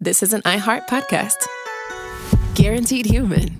this is an iHeart podcast. Guaranteed human.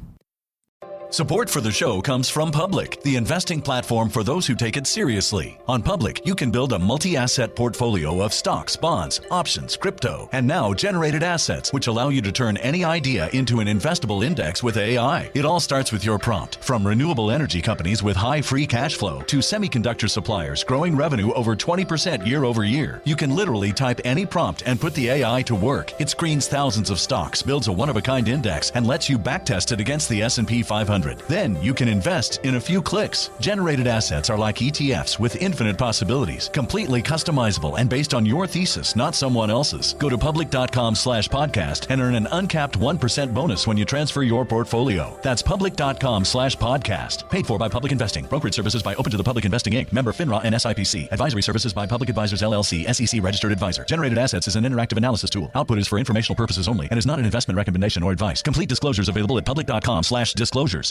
Support for the show comes from Public, the investing platform for those who take it seriously. On Public, you can build a multi-asset portfolio of stocks, bonds, options, crypto, and now generated assets, which allow you to turn any idea into an investable index with AI. It all starts with your prompt. From renewable energy companies with high free cash flow to semiconductor suppliers growing revenue over 20% year over year, you can literally type any prompt and put the AI to work. It screens thousands of stocks, builds a one-of-a-kind index, and lets you backtest it against the S&P 500. Then you can invest in a few clicks. Generated assets are like ETFs with infinite possibilities, completely customizable and based on your thesis, not someone else's. Go to public.com/podcast and earn an uncapped 1% bonus when you transfer your portfolio. That's public.com/podcast. Paid for by Public Investing. Brokerage services by Open to the Public Investing Inc. Member FINRA and SIPC. Advisory services by Public Advisors LLC, SEC registered advisor. Generated assets is an interactive analysis tool. Output is for informational purposes only and is not an investment recommendation or advice. Complete disclosures available at public.com/disclosures.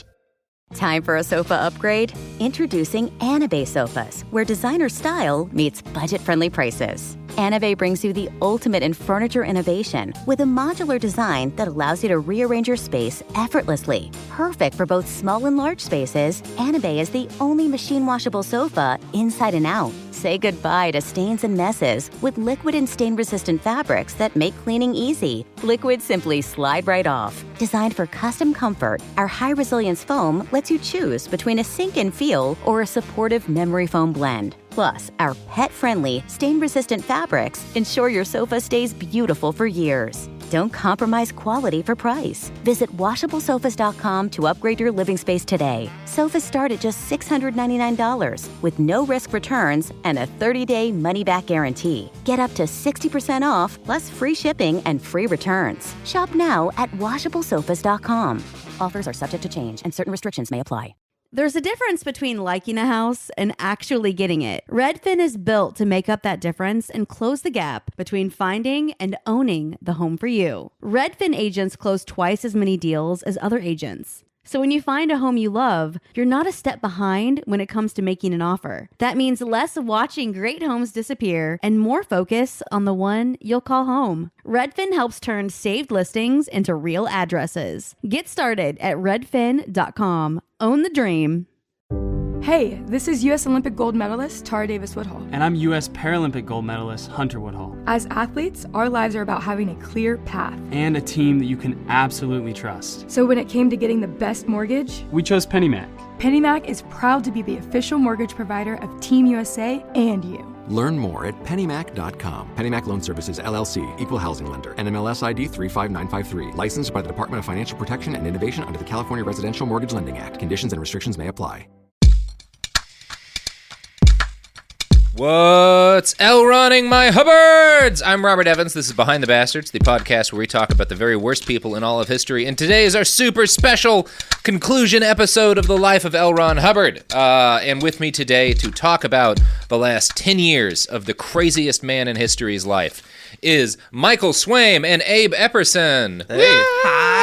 Time for a sofa upgrade? Introducing Anabay Sofas, where designer style meets budget-friendly prices. Anabay brings you the ultimate in furniture innovation with a modular design that allows you to rearrange your space effortlessly. Perfect for both small and large spaces, Anabay is the only machine-washable sofa inside and out. Say goodbye to stains and messes with liquid and stain-resistant fabrics that make cleaning easy. Liquids simply slide right off. Designed for custom comfort, our high-resilience foam lets you choose between a sink-in feel or a supportive memory foam blend. Plus, our pet-friendly, stain-resistant fabrics ensure your sofa stays beautiful for years. Don't compromise quality for price. Visit washablesofas.com to upgrade your living space today. Sofas start at just $699 with no-risk returns and a 30-day money-back guarantee. Get up to 60% off, plus free shipping and free returns. Shop now at washablesofas.com. Offers are subject to change and certain restrictions may apply. There's a difference between liking a house and actually getting it. Redfin is built to make up that difference and close the gap between finding and owning the home for you. Redfin agents close twice as many deals as other agents. So when you find a home you love, you're not a step behind when it comes to making an offer. That means less watching great homes disappear and more focus on the one you'll call home. Redfin helps turn saved listings into real addresses. Get started at redfin.com. Own the dream. Hey, this is U.S. Olympic gold medalist Tara Davis-Woodhull. And I'm U.S. Paralympic gold medalist Hunter Woodhull. As athletes, our lives are about having a clear path. And a team that you can absolutely trust. So when it came to getting the best mortgage, we chose PennyMac. PennyMac is proud to be the official mortgage provider of Team USA and you. Learn more at pennymac.com. PennyMac Loan Services, LLC, Equal Housing Lender, NMLS ID 35953. Licensed by the Department of Financial Protection and Innovation under the California Residential Mortgage Lending Act. Conditions and restrictions may apply. What's L-running, my Hubbards? I'm Robert Evans. This is Behind the Bastards, the podcast where we talk about the very worst people in all of history. And today is our super special conclusion episode of the life of L. Ron Hubbard. And with me today to talk about the last 10 years of the craziest man in history's life is Michael Swaim and Abe Epperson. Hey.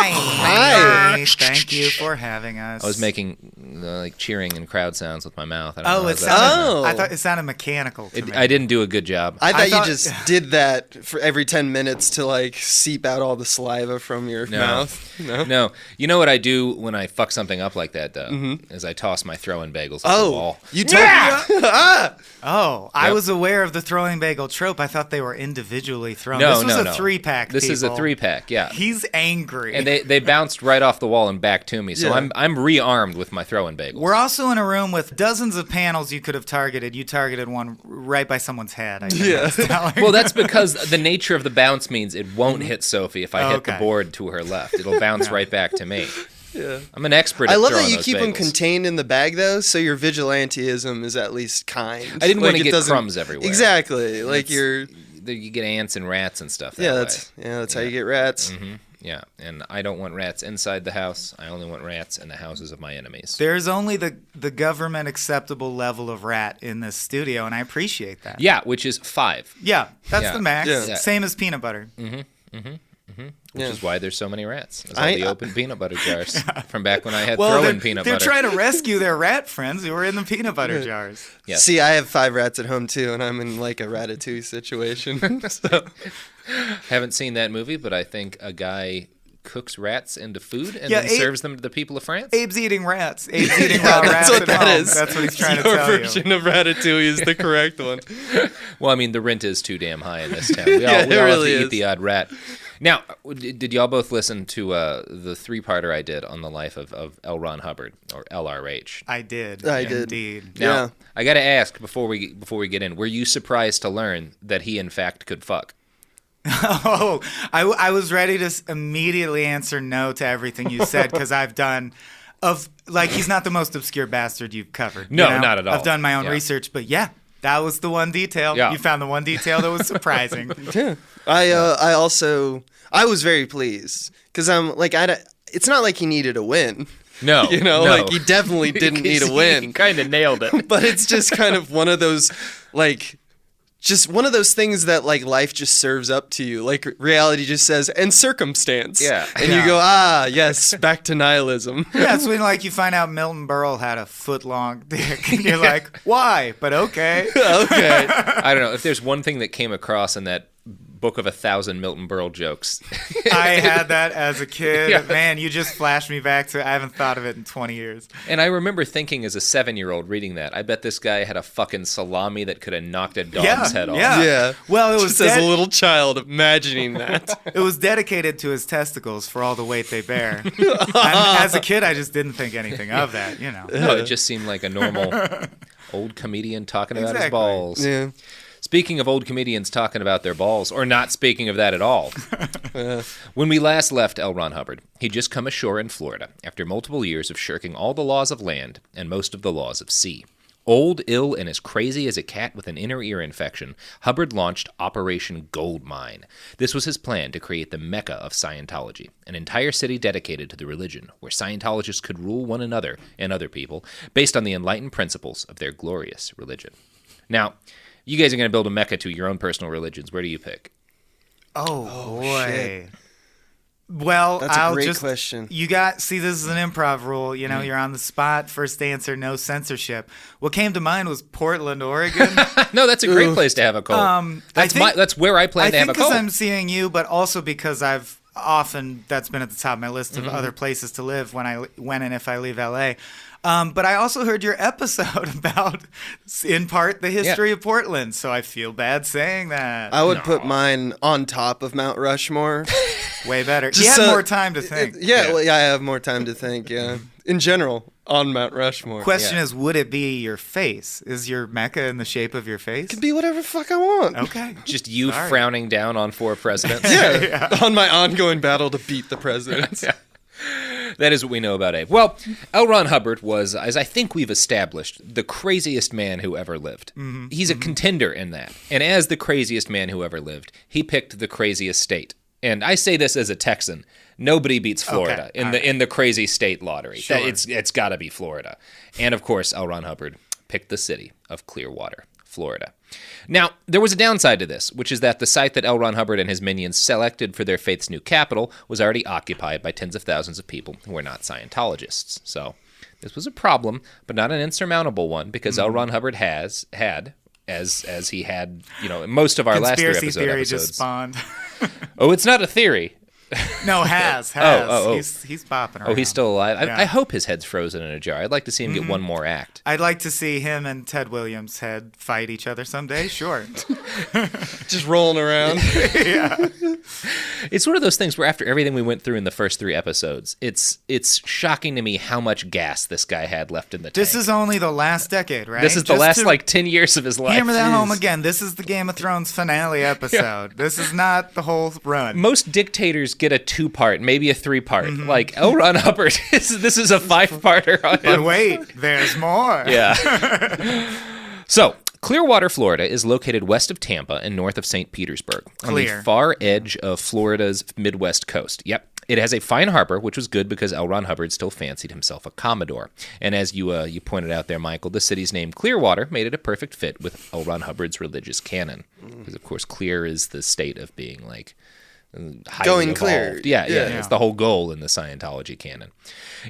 Hi. Thank you for having us. I was making cheering and crowd sounds with my mouth. I thought it sounded mechanical to me. I didn't do a good job. I thought you just did that for every 10 minutes to seep out all the saliva from your mouth. No. You know what I do when I fuck something up like that, though? Is I toss my throwing bagels at the wall. You told me. I was aware of the throwing bagel trope. I thought they were individually thrown. No, this was a 3-pack. This is a 3-pack, yeah. He's angry. And they bounced right off the wall and back to me, so Yeah. I'm rearmed with my throwing bagels. We're also in a room with dozens of panels you could have targeted. You targeted one right by someone's head, I think. Well, that's because the nature of the bounce means it won't hit Sophie if I hit the board to her left. It'll bounce right back to me. Yeah. I'm an expert at I love throwing that you those keep them bagels. contained in the bag, though, so your vigilantism is at least kind. I didn't want to get crumbs everywhere. Exactly. You get ants and rats and stuff that way. That's how you get rats. Mm-hmm. Yeah, and I don't want rats inside the house. I only want rats in the houses of my enemies. There's only the government acceptable level of rat in this studio, and I appreciate that. Yeah, which is 5. Yeah, that's the max. Yeah. Same as peanut butter. Mm-hmm. Mm-hmm. Which is why there's so many rats. It's all the open peanut butter jars from back when I had peanut butter. They're trying to rescue their rat friends who were in the peanut butter jars. Yes. See, I have 5 rats at home too, and I'm in like a ratatouille situation. So. Haven't seen that movie, but I think a guy cooks rats into food and then serves them to the people of France. Abe's eating rats. Abe's eating raw rats at home. That's what he's trying to tell you. Your version of ratatouille is the correct one. Well, I mean, the rent is too damn high in this town. We all have to eat the odd rat. Now, did y'all both listen to the 3-parter I did on the life of L. Ron Hubbard, or LRH? I did. Indeed. Now, I got to ask before we get in, were you surprised to learn that he in fact could fuck? Oh, I was ready to immediately answer no to everything you said because I've done he's not the most obscure bastard you've covered. No, not at all. I've done my own research, but that was the one detail. Yeah. You found the one detail that was surprising. Yeah. I was very pleased because I'm like, it's not like he needed a win. No. Like he definitely didn't need a win. He kind of nailed it. But it's just kind of one of those, just one of those things that like life just serves up to you. Like reality just says, and circumstance. Yeah. And you go, yes, back to nihilism. Yeah, it's when you find out Milton Berle had a foot-long dick. And you're like, why? But okay. Okay. I don't know. If there's one thing that came across in that book of 1,000 Milton Berle jokes. I had that as a kid. Yeah. Man, you just flashed me back to I haven't thought of it in 20 years. And I remember thinking as a 7-year-old reading that, I bet this guy had a fucking salami that could have knocked a dog's head off. Yeah. Well, it was just as a little child imagining that. It was dedicated to his testicles for all the weight they bear. As a kid, I just didn't think anything of that, No, it just seemed like a normal old comedian talking about his balls. Yeah. Speaking of old comedians talking about their balls, or not speaking of that at all, when we last left L. Ron Hubbard, he'd just come ashore in Florida after multiple years of shirking all the laws of land and most of the laws of sea. Old, ill, and as crazy as a cat with an inner ear infection, Hubbard launched Operation Goldmine. This was his plan to create the Mecca of Scientology, an entire city dedicated to the religion, where Scientologists could rule one another and other people based on the enlightened principles of their glorious religion. Now, you guys are going to build a Mecca to your own personal religions. Where do you pick? Oh boy. Shit. Well, that's a great question. This is an improv rule. You're on the spot. First answer, no censorship. What came to mind was Portland, Oregon. No, that's a great place to have a cult. That's where I plan to have a cult. I think because I'm seeing you, but also because that's been at the top of my list of other places to live when and if I leave LA. But I also heard your episode about, in part, the history of Portland, so I feel bad saying that. I would put mine on top of Mount Rushmore. Way better. You had more time to think. I have more time to think, In general, on Mount Rushmore. Question is, would it be your face? Is your Mecca in the shape of your face? It could be whatever the fuck I want. Okay. Just you frowning down on 4 presidents? On my ongoing battle to beat the presidents. That is what we know about Abe. Well, L. Ron Hubbard was, as I think we've established, the craziest man who ever lived. Mm-hmm. He's a contender in that. And as the craziest man who ever lived, he picked the craziest state. And I say this as a Texan. Nobody beats Florida in the crazy state lottery. Sure. It's got to be Florida. And, of course, L. Ron Hubbard picked the city of Clearwater, Florida. Now, there was a downside to this, which is that the site that L. Ron Hubbard and his minions selected for their faith's new capital was already occupied by tens of thousands of people who were not Scientologists. So this was a problem, but not an insurmountable one, because L. Ron Hubbard had, as he had, most of our last 3 Conspiracy theory episodes. just spawned. Oh, it's not a theory. No, has. Oh. He's bopping around. Oh, he's still alive? Yeah. I hope his head's frozen in a jar. I'd like to see him get one more act. I'd like to see him and Ted Williams' head fight each other someday. Sure. Just rolling around. Yeah. It's one of those things where after everything we went through in the first 3 episodes, it's shocking to me how much gas this guy had left in the tank. This is only the last decade, right? This is the last 10 years of his life. Hammer that home again. This is the Game of Thrones finale episode. Yeah. This is not the whole run. Most dictators get a 2-part, maybe a 3-part. Mm-hmm. Like L. Ron Hubbard, this is a 5-parter on him. But wait, there's more. Yeah. So, Clearwater, Florida is located west of Tampa and north of St. Petersburg on the far edge of Florida's Midwest coast. Yep. It has a fine harbor, which was good because L. Ron Hubbard still fancied himself a Commodore. And as you pointed out there, Michael, the city's name Clearwater made it a perfect fit with L. Ron Hubbard's religious canon. Because, of course, clear is the state of being, like, highly Going evolved. clear. Yeah. Yeah. It's the whole goal in the Scientology canon.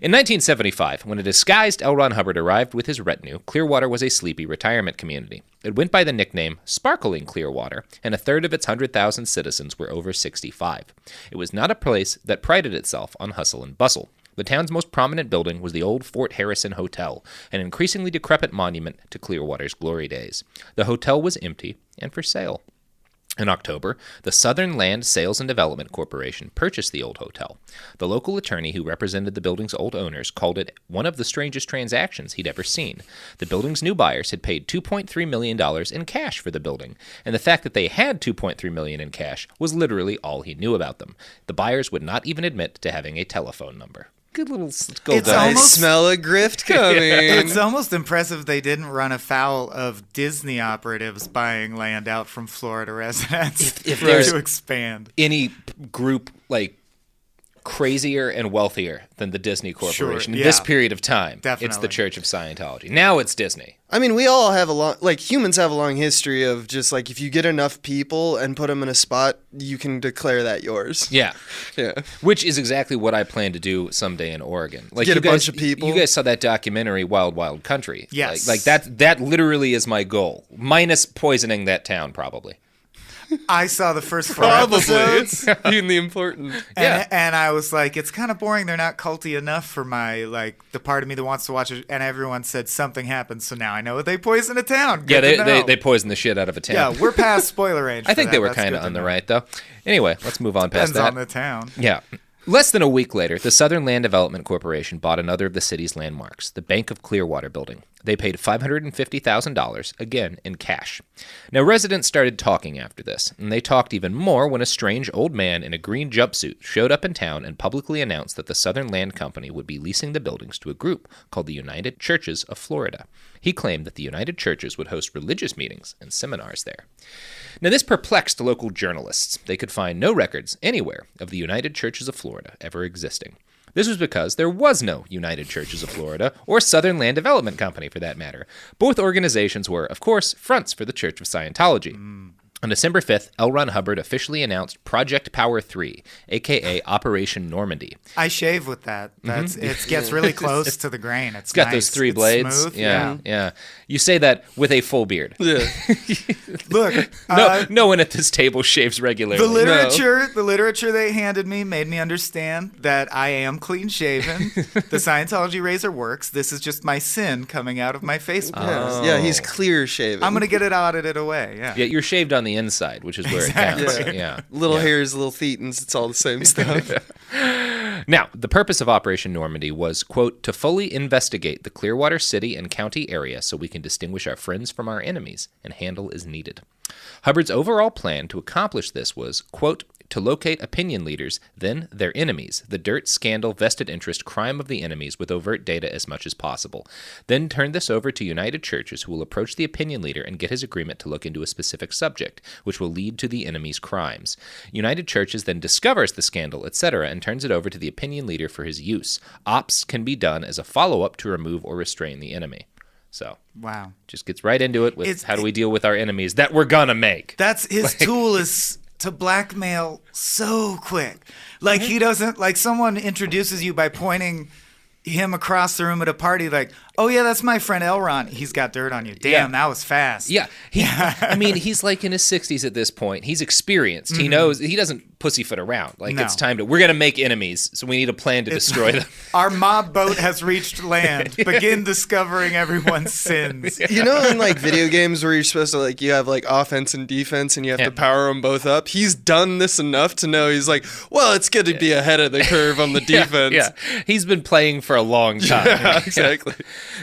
In 1975, when a disguised L. Ron Hubbard arrived with his retinue, Clearwater was a sleepy retirement community. It went by the nickname Sparkling Clearwater, and a third of its 100,000 citizens were over 65. It was not a place that prided itself on hustle and bustle. The town's most prominent building was the old Fort Harrison Hotel, an increasingly decrepit monument to Clearwater's glory days. The hotel was empty and for sale. In October, the Southern Land Sales and Development Corporation purchased the old hotel. The local attorney who represented the building's old owners called it one of the strangest transactions he'd ever seen. The building's new buyers had paid $2.3 million in cash for the building, and the fact that they had $2.3 million in cash was literally all he knew about them. The buyers would not even admit to having a telephone number. Good little gold I smell a grift coming. It's almost impressive they didn't run afoul of Disney operatives buying land out from Florida residents if there's to expand. Any group like crazier and wealthier than the Disney Corporation in yeah. this period of time, it's Definitely. the Church of Scientology. Now it's Disney. I mean, we all have humans have a long history of just like, if you get enough people and put them in a spot, you can declare that yours. Yeah. Yeah. Which is exactly what I plan to do someday in Oregon. Like Get a bunch of people. You guys saw that documentary, Wild Wild Country. Yes. Like that literally is my goal. Minus poisoning that town, probably. I saw the first 4 episodes. It's being the important. And I was like, it's kind of boring. They're not culty enough for my, the part of me that wants to watch it. And everyone said something happened. So now I know they poisoned a town. Good to know. They poisoned the shit out of a town. Yeah, we're past spoiler range. I think they were That's kind good of to on the know. right, though. Anyway, let's move on past Depends that. on the town. Yeah. Less than a week later, the Southern Land Development Corporation bought another of the city's landmarks, the Bank of Clearwater building. They paid $550,000, again in cash. Now, residents started talking after this, and they talked even more when a strange old man in a green jumpsuit showed up in town and publicly announced that the Southern Land Company would be leasing the buildings to a group called the United Churches of Florida. He claimed that the United Churches would host religious meetings and seminars there. Now, this perplexed local journalists. They could find no records anywhere of the United Churches of Florida ever existing. This was because there was no United Churches of Florida, or Southern Land Development Company for that matter. Both organizations were, of course, fronts for the Church of Scientology. On December 5th, L. Ron Hubbard officially announced Project Power 3, a.k.a. Operation Normandy. I shave with that. It gets really close to the grain. It's got those 3 blades. Smooth. Yeah. You say that with a full beard. Yeah. Look, no one at this table shaves regularly. the literature they handed me made me understand that I am clean shaven. The Scientology razor works. This is just my sin coming out of my face. Yeah, he's clear shaven. I'm gonna get it audited away. Yeah. Yeah, you're shaved on the inside, which is where Exactly. it counts. Yeah. Little hairs, little thetans, it's all the same stuff. Now, the purpose of Operation Normandy was, quote, to fully investigate the Clearwater City and County area so we can distinguish our friends from our enemies and handle as needed. Hubbard's overall plan to accomplish this was, quote, to locate opinion leaders, then their enemies, the dirt, scandal, vested interest, crime of the enemies with overt data as much as possible. Then turn this over to United Churches, who will approach the opinion leader and get his agreement to look into a specific subject, which will lead to the enemy's crimes. United Churches then discovers the scandal, etc., and turns it over to the opinion leader for his use. Ops can be done as a follow-up to remove or restrain the enemy. So, Wow. just gets right into it with how do we deal with our enemies that we're gonna make. That's his tool is to blackmail so quick. Like he doesn't someone introduces you by pointing him across the room at a party like, oh yeah, that's my friend Elron. He's got dirt on you. Damn, that was fast. Yeah. I mean, he's like in his 60s at this point. He's experienced. He knows he doesn't pussyfoot around. It's time we're going to make enemies, so we need a plan to destroy them. Our mob boat has reached land. Begin discovering everyone's sins. You know, in video games where you're supposed to you have offense and defense and you have to power them both up. He's done this enough to know he's well, it's good to be ahead of the curve on the defense. Yeah. He's been playing for a long time. Yeah, exactly.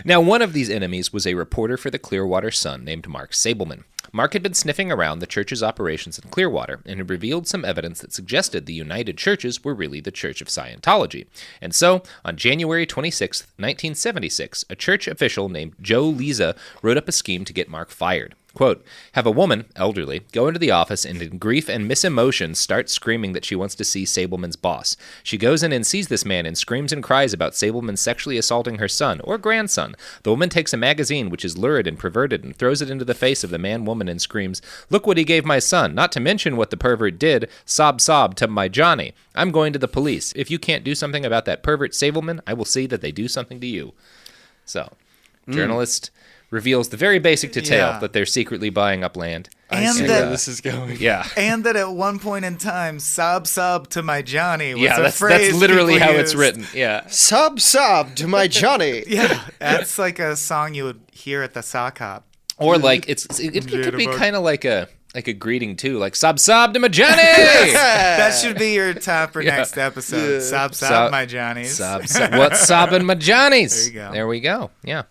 Now, one of these enemies was a reporter for the Clearwater Sun named Mark Sableman. Mark had been sniffing around the church's operations in Clearwater and had revealed some evidence that suggested the United Churches were really the Church of Scientology. And so, on January 26, 1976, a church official named Joe Leza wrote up a scheme to get Mark fired. Quote, have a woman, elderly, go into the office and in grief and misemotion start screaming that she wants to see Sableman's boss. She goes in and sees this man and screams and cries about Sableman sexually assaulting her son or grandson. The woman takes a magazine which is lurid and perverted and throws it into the face of the man-woman and screams, look what he gave my son, not to mention what the pervert did, sob to my Johnny. I'm going to the police. If you can't do something about that pervert Sableman, I will see that they do something to you. So, journalist reveals the very basic detail that they're secretly buying up land. I see where this is going. Yeah. And that at one point in time, sob to my Johnny was a phrase that's literally how used. It's written. Yeah. Sob to my Johnny. Yeah, that's like a song you would hear at the sock hop. Or like it could be kind of like a greeting too, like sob to my Johnny. That should be your top for next episode. Sob my Johnnies. What's sobbing my Johnnies? There you go. There we go. Yeah.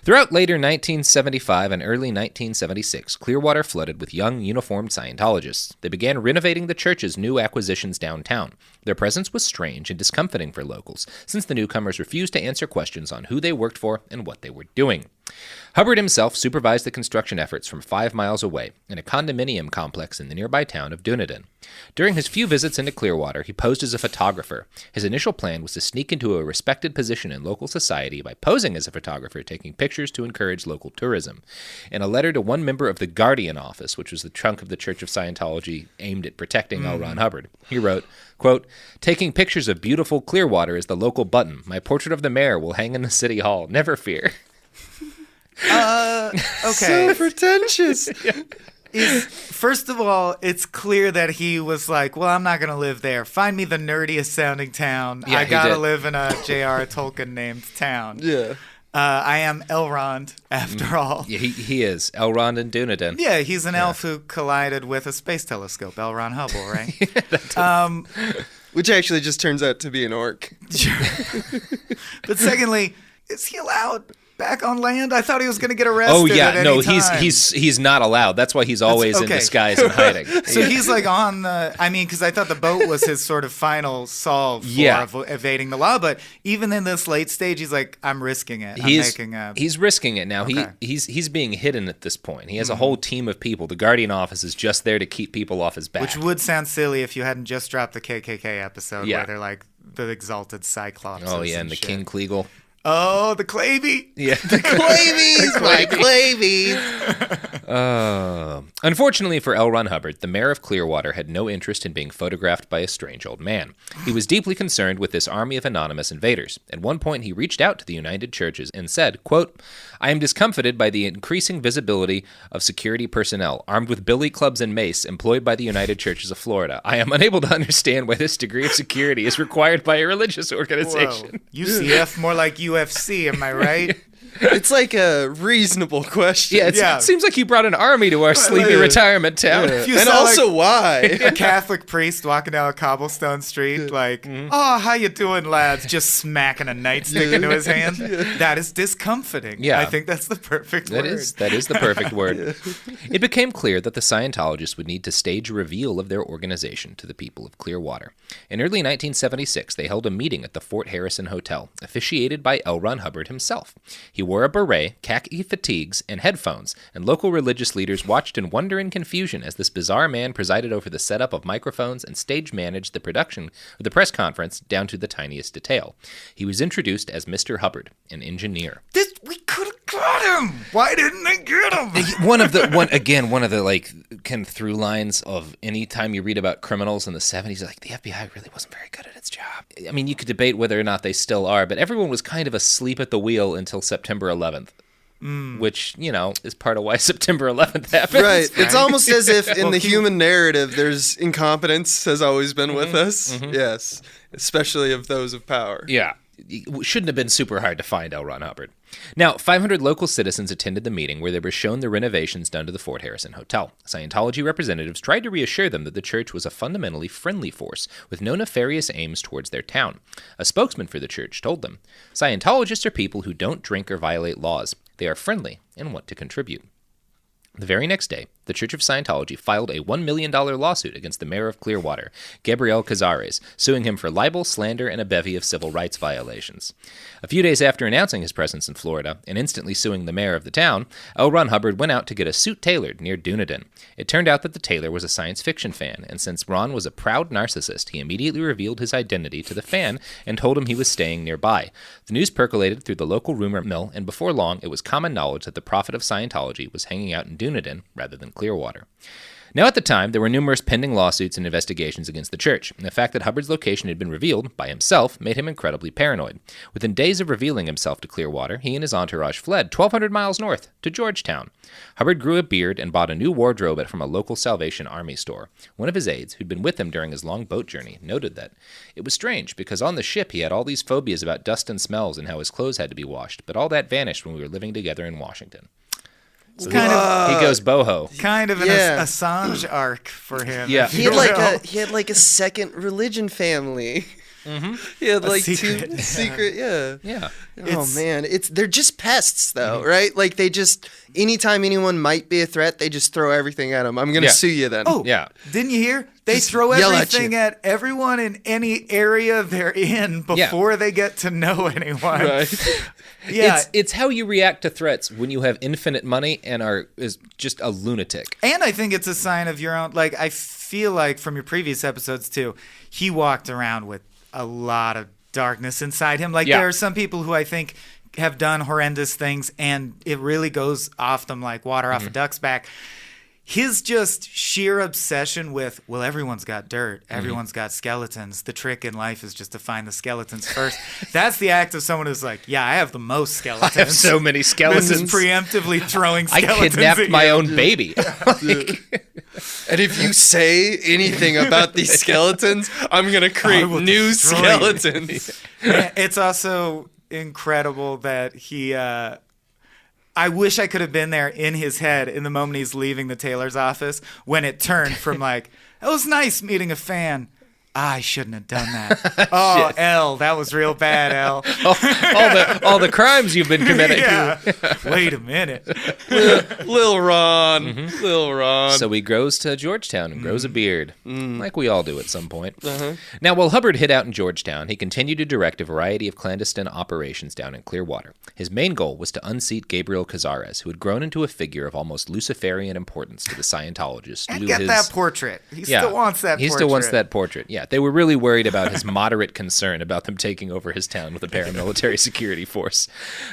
Throughout later 1975 and early 1976, Clearwater flooded with young, uniformed Scientologists. They began renovating the church's new acquisitions downtown. Their presence was strange and discomfiting for locals, since the newcomers refused to answer questions on who they worked for and what they were doing. Hubbard himself supervised the construction efforts from 5 miles away in a condominium complex in the nearby town of Dunedin. During his few visits into Clearwater, he posed as a photographer. His initial plan was to sneak into a respected position in local society by posing as a photographer, taking pictures to encourage local tourism. In a letter to one member of the Guardian Office, which was the trunk of the Church of Scientology aimed at protecting L. Ron Hubbard, he wrote, quote, taking pictures of beautiful Clearwater is the local button. My portrait of the mayor will hang in the city hall. Never fear. Okay. So pretentious. First of all, it's clear that he was like, well, I'm not going to live there. Find me the nerdiest sounding town. Yeah, I got to live in a J.R. Tolkien named town. Yeah. I am Elrond, after all. Yeah, he is. Elrond and Dunedin. Yeah, he's an elf who collided with a space telescope, L. Ron Hubble, right? Which actually just turns out to be an orc. But secondly, is he allowed back on land? I thought he was going to get arrested. Oh yeah, at any no, time. he's not allowed. That's why he's always in disguise and hiding. So he's like on the. I mean, because I thought the boat was his sort of final solve for evading the law. But even in this late stage, he's like, I'm risking it. He's risking it now. Okay. He's being hidden at this point. He has a whole team of people. The Guardian Office is just there to keep people off his back. Which would sound silly if you hadn't just dropped the KKK episode where they're like the exalted Cyclops. Oh yeah, and the King Kleagle. Oh, the Clavey. Yeah. The Clavies, my Clavies. Unfortunately for L. Ron Hubbard, the mayor of Clearwater had no interest in being photographed by a strange old man. He was deeply concerned with this army of anonymous invaders. At one point, he reached out to the United Churches and said, quote, I am discomfited by the increasing visibility of security personnel armed with billy clubs and mace employed by the United Churches of Florida. I am unable to understand why this degree of security is required by a religious organization. Whoa. UCF, more like UFC, am I right? It's like a reasonable question. Yeah, it seems like you brought an army to our sleepy retirement town. Yeah. And also why? A Catholic priest walking down a cobblestone street oh, how you doing, lads? Just smacking a nightstick into his hand. That is discomfiting. Yeah. I think that's the perfect word. That is the perfect word. It became clear that the Scientologists would need to stage a reveal of their organization to the people of Clearwater. In early 1976, they held a meeting at the Fort Harrison Hotel, officiated by L. Ron Hubbard himself. He wore a beret, khaki fatigues, and headphones, and local religious leaders watched in wonder and confusion as this bizarre man presided over the setup of microphones and stage managed the production of the press conference down to the tiniest detail. He was introduced as Mr. Hubbard, an engineer. We could have got him. Why didn't they get him? One of the like kind of through lines of any time you read about criminals in the 70s, like the FBI really wasn't very good at its job. I mean, you could debate whether or not they still are, but everyone was kind of asleep at the wheel until September 11th. Which, is part of why September 11th happened. Right. It's almost as if in the human narrative, there's incompetence has always been with us. Mm-hmm. Yes. Especially of those of power. Yeah. It shouldn't have been super hard to find L. Ron Hubbard. Now, 500 local citizens attended the meeting where they were shown the renovations done to the Fort Harrison Hotel. Scientology representatives tried to reassure them that the church was a fundamentally friendly force with no nefarious aims towards their town. A spokesman for the church told them, Scientologists are people who don't drink or violate laws. They are friendly and want to contribute. The very next day, the Church of Scientology filed a $1 million lawsuit against the mayor of Clearwater, Gabriel Cazares, suing him for libel, slander, and a bevy of civil rights violations. A few days after announcing his presence in Florida and instantly suing the mayor of the town, L. Ron Hubbard went out to get a suit tailored near Dunedin. It turned out that the tailor was a science fiction fan, and since Ron was a proud narcissist, he immediately revealed his identity to the fan and told him he was staying nearby. The news percolated through the local rumor mill, and before long, it was common knowledge that the prophet of Scientology was hanging out in Dunedin rather than Clearwater. Now, at the time, there were numerous pending lawsuits and investigations against the church, and the fact that Hubbard's location had been revealed by himself made him incredibly paranoid. Within days of revealing himself to Clearwater, he and his entourage fled 1,200 miles north to Georgetown. Hubbard grew a beard and bought a new wardrobe from a local Salvation Army store. One of his aides, who'd been with him during his long boat journey, noted that it was strange because on the ship he had all these phobias about dust and smells and how his clothes had to be washed, but all that vanished when we were living together in Washington. So he goes boho. Kind of an Assange arc for him. Yeah, he had like a second religion family. Mm-hmm. He had like two secret. Yeah. Oh man, they're just pests though, right? Like they just anytime anyone might be a threat, they just throw everything at them. I'm gonna sue you then. Oh yeah, didn't you hear? They just throw everything at everyone in any area they're in before they get to know anyone. Right. Yeah, it's how you react to threats when you have infinite money and is just a lunatic. And I think it's a sign of your own. Like I feel like from your previous episodes too, he walked around with a lot of darkness inside him. Like there are some people who I think have done horrendous things, and it really goes off them like water off a duck's back. His just sheer obsession with, well, everyone's got dirt. Everyone's got skeletons. The trick in life is just to find the skeletons first. That's the act of someone who's like, yeah, I have the most skeletons. I have so many skeletons. This is preemptively throwing skeletons. I kidnapped my own baby. And if you say anything about these skeletons, I'm going to create new skeletons. It's also incredible that he... I wish I could have been there in his head in the moment he's leaving the tailor's office when it turned from like, it was nice meeting a fan. I shouldn't have done that. Oh, L, that was real bad, L. all the crimes you've been committing. Yeah. Wait a minute. Lil Ron. Lil Ron. So he grows to Georgetown and grows a beard, like we all do at some point. Now, while Hubbard hid out in Georgetown, he continued to direct a variety of clandestine operations down in Clearwater. His main goal was to unseat Gabriel Cazares, who had grown into a figure of almost Luciferian importance to the Scientologists. And get that portrait. He still wants that portrait. He still wants that portrait, yeah. They were really worried about his moderate concern about them taking over his town with a paramilitary security force.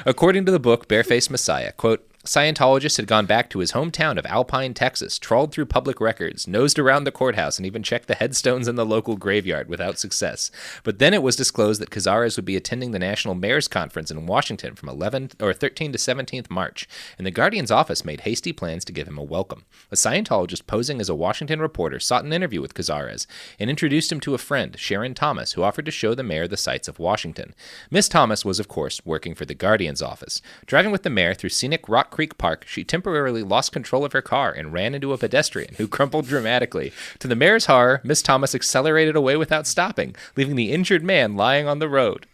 According to the book Barefaced Messiah, quote, Scientologist had gone back to his hometown of Alpine, Texas, trawled through public records, nosed around the courthouse, and even checked the headstones in the local graveyard without success. But then it was disclosed that Cazares would be attending the National Mayor's Conference in Washington from 13 to 17th March, and the Guardian's office made hasty plans to give him a welcome. A Scientologist posing as a Washington reporter sought an interview with Cazares and introduced him to a friend, Sharon Thomas, who offered to show the mayor the sights of Washington. Miss Thomas was, of course, working for the Guardian's office. Driving with the mayor through scenic Rock Creek Park, she temporarily lost control of her car and ran into a pedestrian who crumpled dramatically. To the mayor's horror, Miss Thomas accelerated away without stopping, leaving the injured man lying on the road.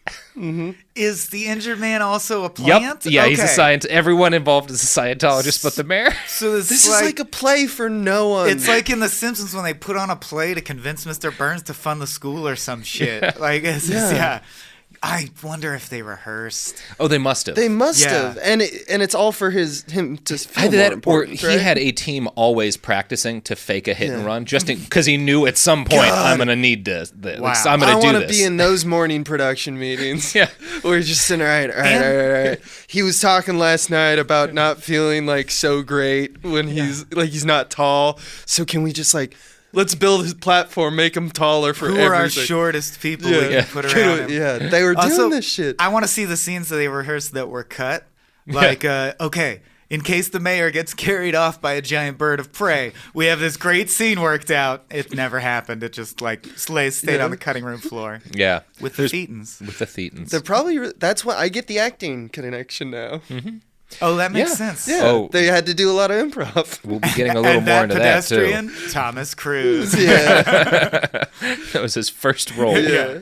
Is the injured man also a plant? Yep. Yeah, he's a scientist. Everyone involved is a Scientologist but the mayor. So this is like a play for no one. It's like in The Simpsons when they put on a play to convince Mr. Burns to fund the school or some shit. Like, I wonder if they rehearsed. Oh, they must have. They must have, and it's all for him to feel either more that, important, or he had a team always practicing to fake a hit and run, just because he knew at some point I'm gonna need this. Wow. I'm gonna do this. I want to be in those morning production meetings. Where he's just sitting, all right. He was talking last night about not feeling like so great when he's not tall. So can we just like. Let's build his platform, make him taller for everything. Who are our shortest people we can put around him? Yeah, they were doing this shit. I want to see the scenes that they rehearsed that were cut. Like, okay, in case the mayor gets carried off by a giant bird of prey, we have this great scene worked out. It never happened. It just, like, stayed on the cutting room floor. Yeah. With the Thetans. They're probably, that's why I get the acting connection now. Mm-hmm. Oh, that makes sense. Yeah, they had to do a lot of improv. We'll be getting a little more into that, too. And that pedestrian, Thomas Cruise. Yeah. That was his first role. Yeah.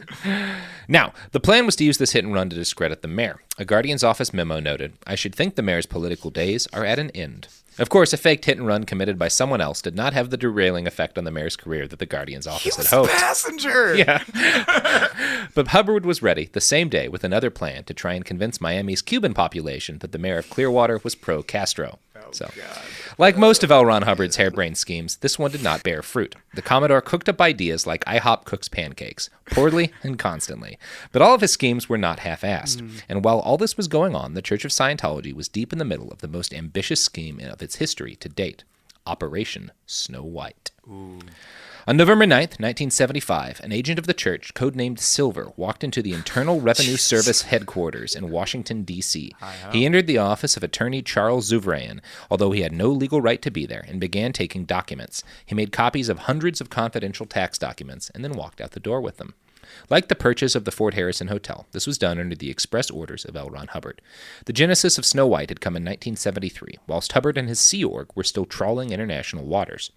Now, the plan was to use this hit and run to discredit the mayor. A Guardian's office memo noted, I should think the mayor's political days are at an end. Of course, a faked hit and run committed by someone else did not have the derailing effect on the mayor's career that the Guardian's office had hoped. Passenger! Yeah. But Hubbard was ready the same day with another plan to try and convince Miami's Cuban population that the mayor of Clearwater was pro-Castro. Like most of L. Ron Hubbard's harebrained schemes, this one did not bear fruit. The Commodore cooked up ideas like IHOP cooks pancakes, poorly and constantly. But all of his schemes were not half-assed. And while all this was going on, the Church of Scientology was deep in the middle of the most ambitious scheme of its history to date, Operation Snow White. Ooh. On November 9th, 1975, an agent of the church, codenamed Silver, walked into the Internal Revenue Service headquarters in Washington, D.C. He entered the office of attorney Charles Zouvrain, although he had no legal right to be there, and began taking documents. He made copies of hundreds of confidential tax documents and then walked out the door with them. Like the purchase of the Fort Harrison Hotel, this was done under the express orders of L. Ron Hubbard. The genesis of Snow White had come in 1973, whilst Hubbard and his Sea Org were still trawling international waters.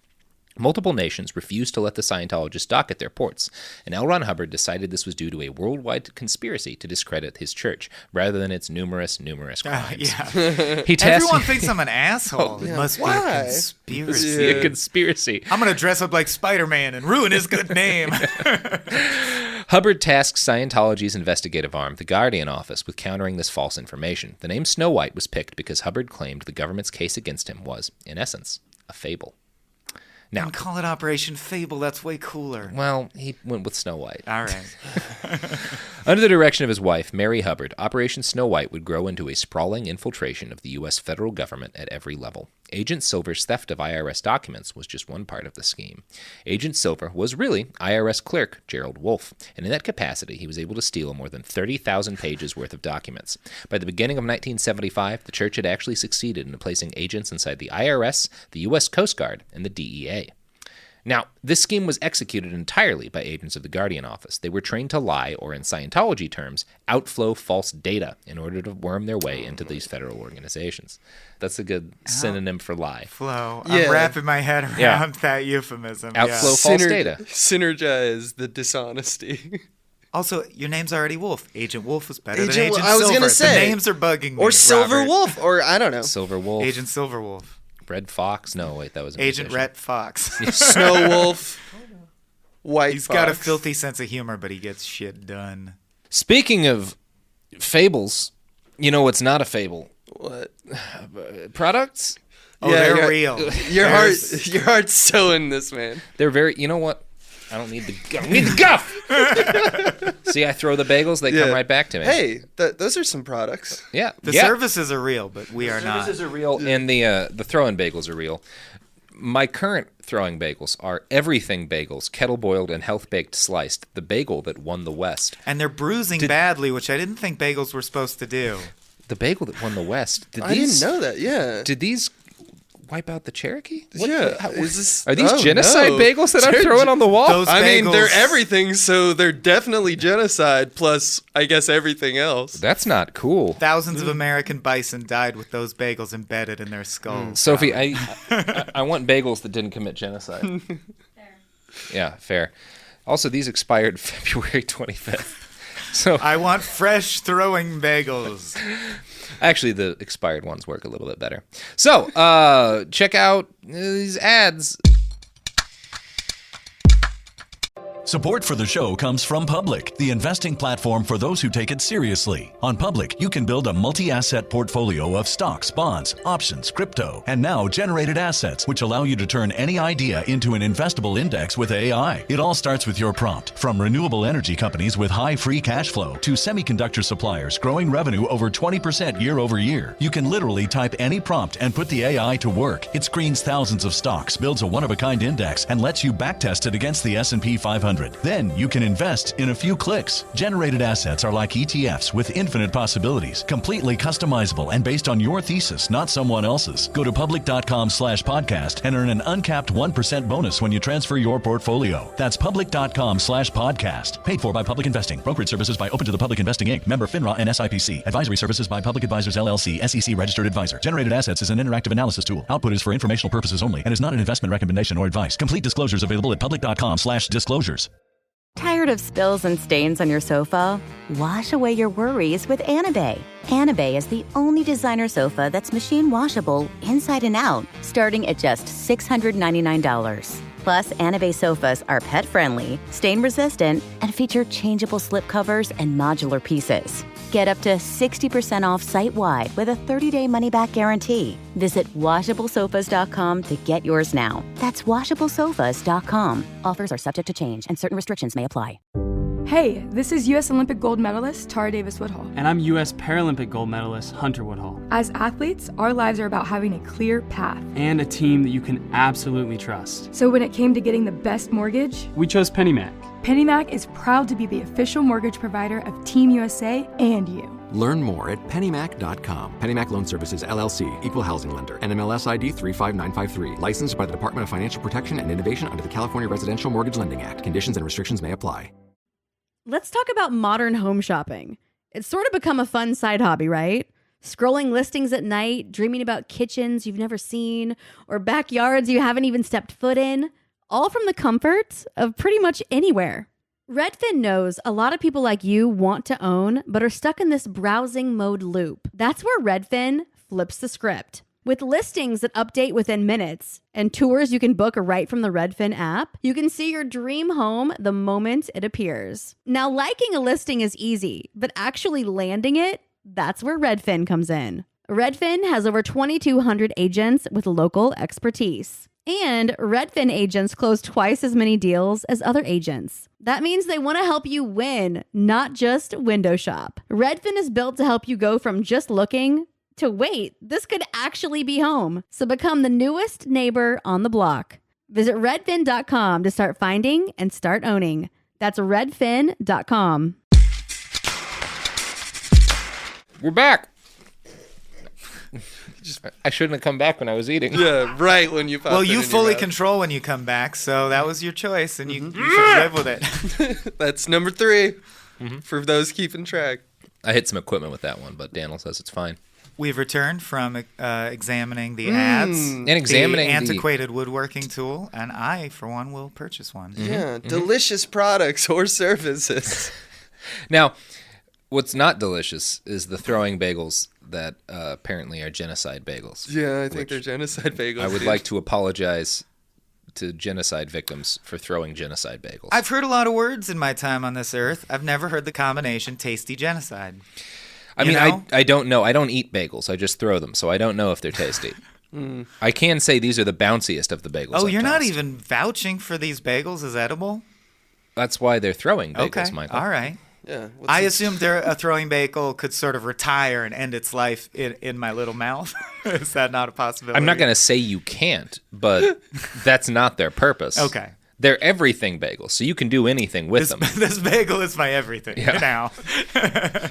Multiple nations refused to let the Scientologists dock at their ports, and L. Ron Hubbard decided this was due to a worldwide conspiracy to discredit his church, rather than its numerous crimes. Everyone thinks I'm an asshole. It must be a conspiracy. A conspiracy. I'm going to dress up like Spider-Man and ruin his good name. Hubbard tasked Scientology's investigative arm, the Guardian Office, with countering this false information. The name Snow White was picked because Hubbard claimed the government's case against him was, in essence, a fable. Now, call it Operation Fable. That's way cooler. Well, he went with Snow White. All right. Under the direction of his wife, Mary Hubbard, Operation Snow White would grow into a sprawling infiltration of the U.S. federal government at every level. Agent Silver's theft of IRS documents was just one part of the scheme. Agent Silver was really IRS clerk Gerald Wolfe, and in that capacity, he was able to steal more than 30,000 pages worth of documents. By the beginning of 1975, the church had actually succeeded in placing agents inside the IRS, the U.S. Coast Guard, and the DEA. Now, this scheme was executed entirely by agents of the Guardian Office. They were trained to lie, or in Scientology terms, outflow false data in order to worm their way into these federal organizations. That's a good synonym for lie. Flow. I'm wrapping my head around that euphemism. Outflow false data. Synergize the dishonesty. Also, your name's already Wolf. Agent Wolf was better than Agent Silver. I was going to say. The names are bugging me, Or Silver Robert. Wolf, or I don't know. Silver Wolf. Agent Silver Wolf. Red Fox? No, wait, that was Agent Rhett Fox. Snow Wolf. White He's Fox. got a filthy sense of humor, but he gets shit done. Speaking of fables, you know what's not a fable? What? Products? Oh, they're real. Your heart's so in this, man. They're very, you know what? I don't need the guff. See, I throw the bagels, they come right back to me. Hey, those are some products. Yeah. The services are real, but we are not. The services are real, and the throw-in bagels are real. My current throwing bagels are everything bagels, kettle boiled and health baked sliced, the bagel that won the West. And they're bruising badly, which I didn't think bagels were supposed to do. The bagel that won the West. I didn't know that, yeah. Did these wipe out the Cherokee? Are these genocide bagels that I'm throwing on the wall? I mean, they're everything, so they're definitely genocide, plus, I guess, everything else. That's not cool. Thousands of American bison died with those bagels embedded in their skulls. Sophie, I want bagels that didn't commit genocide. Fair. Yeah, fair. Also, these expired February 25th. So I want fresh throwing bagels. Actually, the expired ones work a little bit better. So, check out these ads. Support for the show comes from Public, the investing platform for those who take it seriously. On Public, you can build a multi-asset portfolio of stocks, bonds, options, crypto, and now generated assets, which allow you to turn any idea into an investable index with AI. It all starts with your prompt. From renewable energy companies with high free cash flow to semiconductor suppliers growing revenue over 20% year over year, you can literally type any prompt and put the AI to work. It screens thousands of stocks, builds a one-of-a-kind index, and lets you backtest it against the S&P 500. Then you can invest in a few clicks. Generated assets are like ETFs with infinite possibilities, completely customizable and based on your thesis, not someone else's. Go to public.com/podcast and earn an uncapped 1% bonus when you transfer your portfolio. That's public.com/podcast. Paid for by Public Investing. Brokerage services by Open to the Public Investing Inc. Member FINRA and SIPC. Advisory services by Public Advisors LLC, SEC registered advisor. Generated assets is an interactive analysis tool. Output is for informational purposes only and is not an investment recommendation or advice. Complete disclosures available at public.com/disclosures. Tired of spills and stains on your sofa? Wash away your worries with Anabay. Anabay is the only designer sofa that's machine washable inside and out, starting at just $699. Plus, Anabay sofas are pet-friendly, stain-resistant, and feature changeable slipcovers and modular pieces. Get up to 60% off site-wide with a 30-day money-back guarantee. Visit washablesofas.com to get yours now. That's washablesofas.com. Offers are subject to change and certain restrictions may apply. Hey, this is U.S. Olympic gold medalist Tara Davis Woodhull. And I'm U.S. Paralympic gold medalist Hunter Woodhull. As athletes, our lives are about having a clear path. And a team that you can absolutely trust. So when it came to getting the best mortgage, we chose PennyMac. PennyMac is proud to be the official mortgage provider of Team USA and you. Learn more at pennymac.com. PennyMac Loan Services, LLC, Equal Housing Lender, NMLS ID 35953. Licensed by the Department of Financial Protection and Innovation under the California Residential Mortgage Lending Act. Conditions and restrictions may apply. Let's talk about modern home shopping. It's sort of become a fun side hobby, right? Scrolling listings at night, dreaming about kitchens you've never seen, or backyards you haven't even stepped foot in, all from the comfort of pretty much anywhere. Redfin knows a lot of people like you want to own, but are stuck in this browsing mode loop. That's where Redfin flips the script. With listings that update within minutes and tours you can book right from the Redfin app, you can see your dream home the moment it appears. Now, liking a listing is easy, but actually landing it, that's where Redfin comes in. Redfin has over 2,200 agents with local expertise. And Redfin agents close twice as many deals as other agents. That means they want to help you win, not just window shop. Redfin is built to help you go from just looking to wait, this could actually be home. So become the newest neighbor on the block. Visit redfin.com to start finding and start owning. That's redfin.com. We're back. I shouldn't have come back when I was eating. Yeah, right when you. Well, you fully control when you come back, so that was your choice, and you should live with it. That's number 3 for those keeping track. I hit some equipment with that one, but Daniel says it's fine. We've returned from examining the ads and examining the antiquated woodworking tool, and I, for one, will purchase one. Yeah, delicious products or services. Now, what's not delicious is the throwing bagels that apparently are genocide bagels. Yeah, I think they're genocide bagels. I would like to apologize to genocide victims for throwing genocide bagels. I've heard a lot of words in my time on this earth. I've never heard the combination tasty genocide. I don't know. I don't eat bagels. I just throw them, so I don't know if they're tasty. I can say these are the bounciest of the bagels. Oh, you're not even vouching for these bagels as edible? That's why they're throwing bagels, Michael. All right. Yeah. I assumed a throwing bagel could sort of retire and end its life in my little mouth. Is that not a possibility? I'm not going to say you can't, but that's not their purpose. Okay. They're everything bagels, so you can do anything with them. This bagel is my everything now.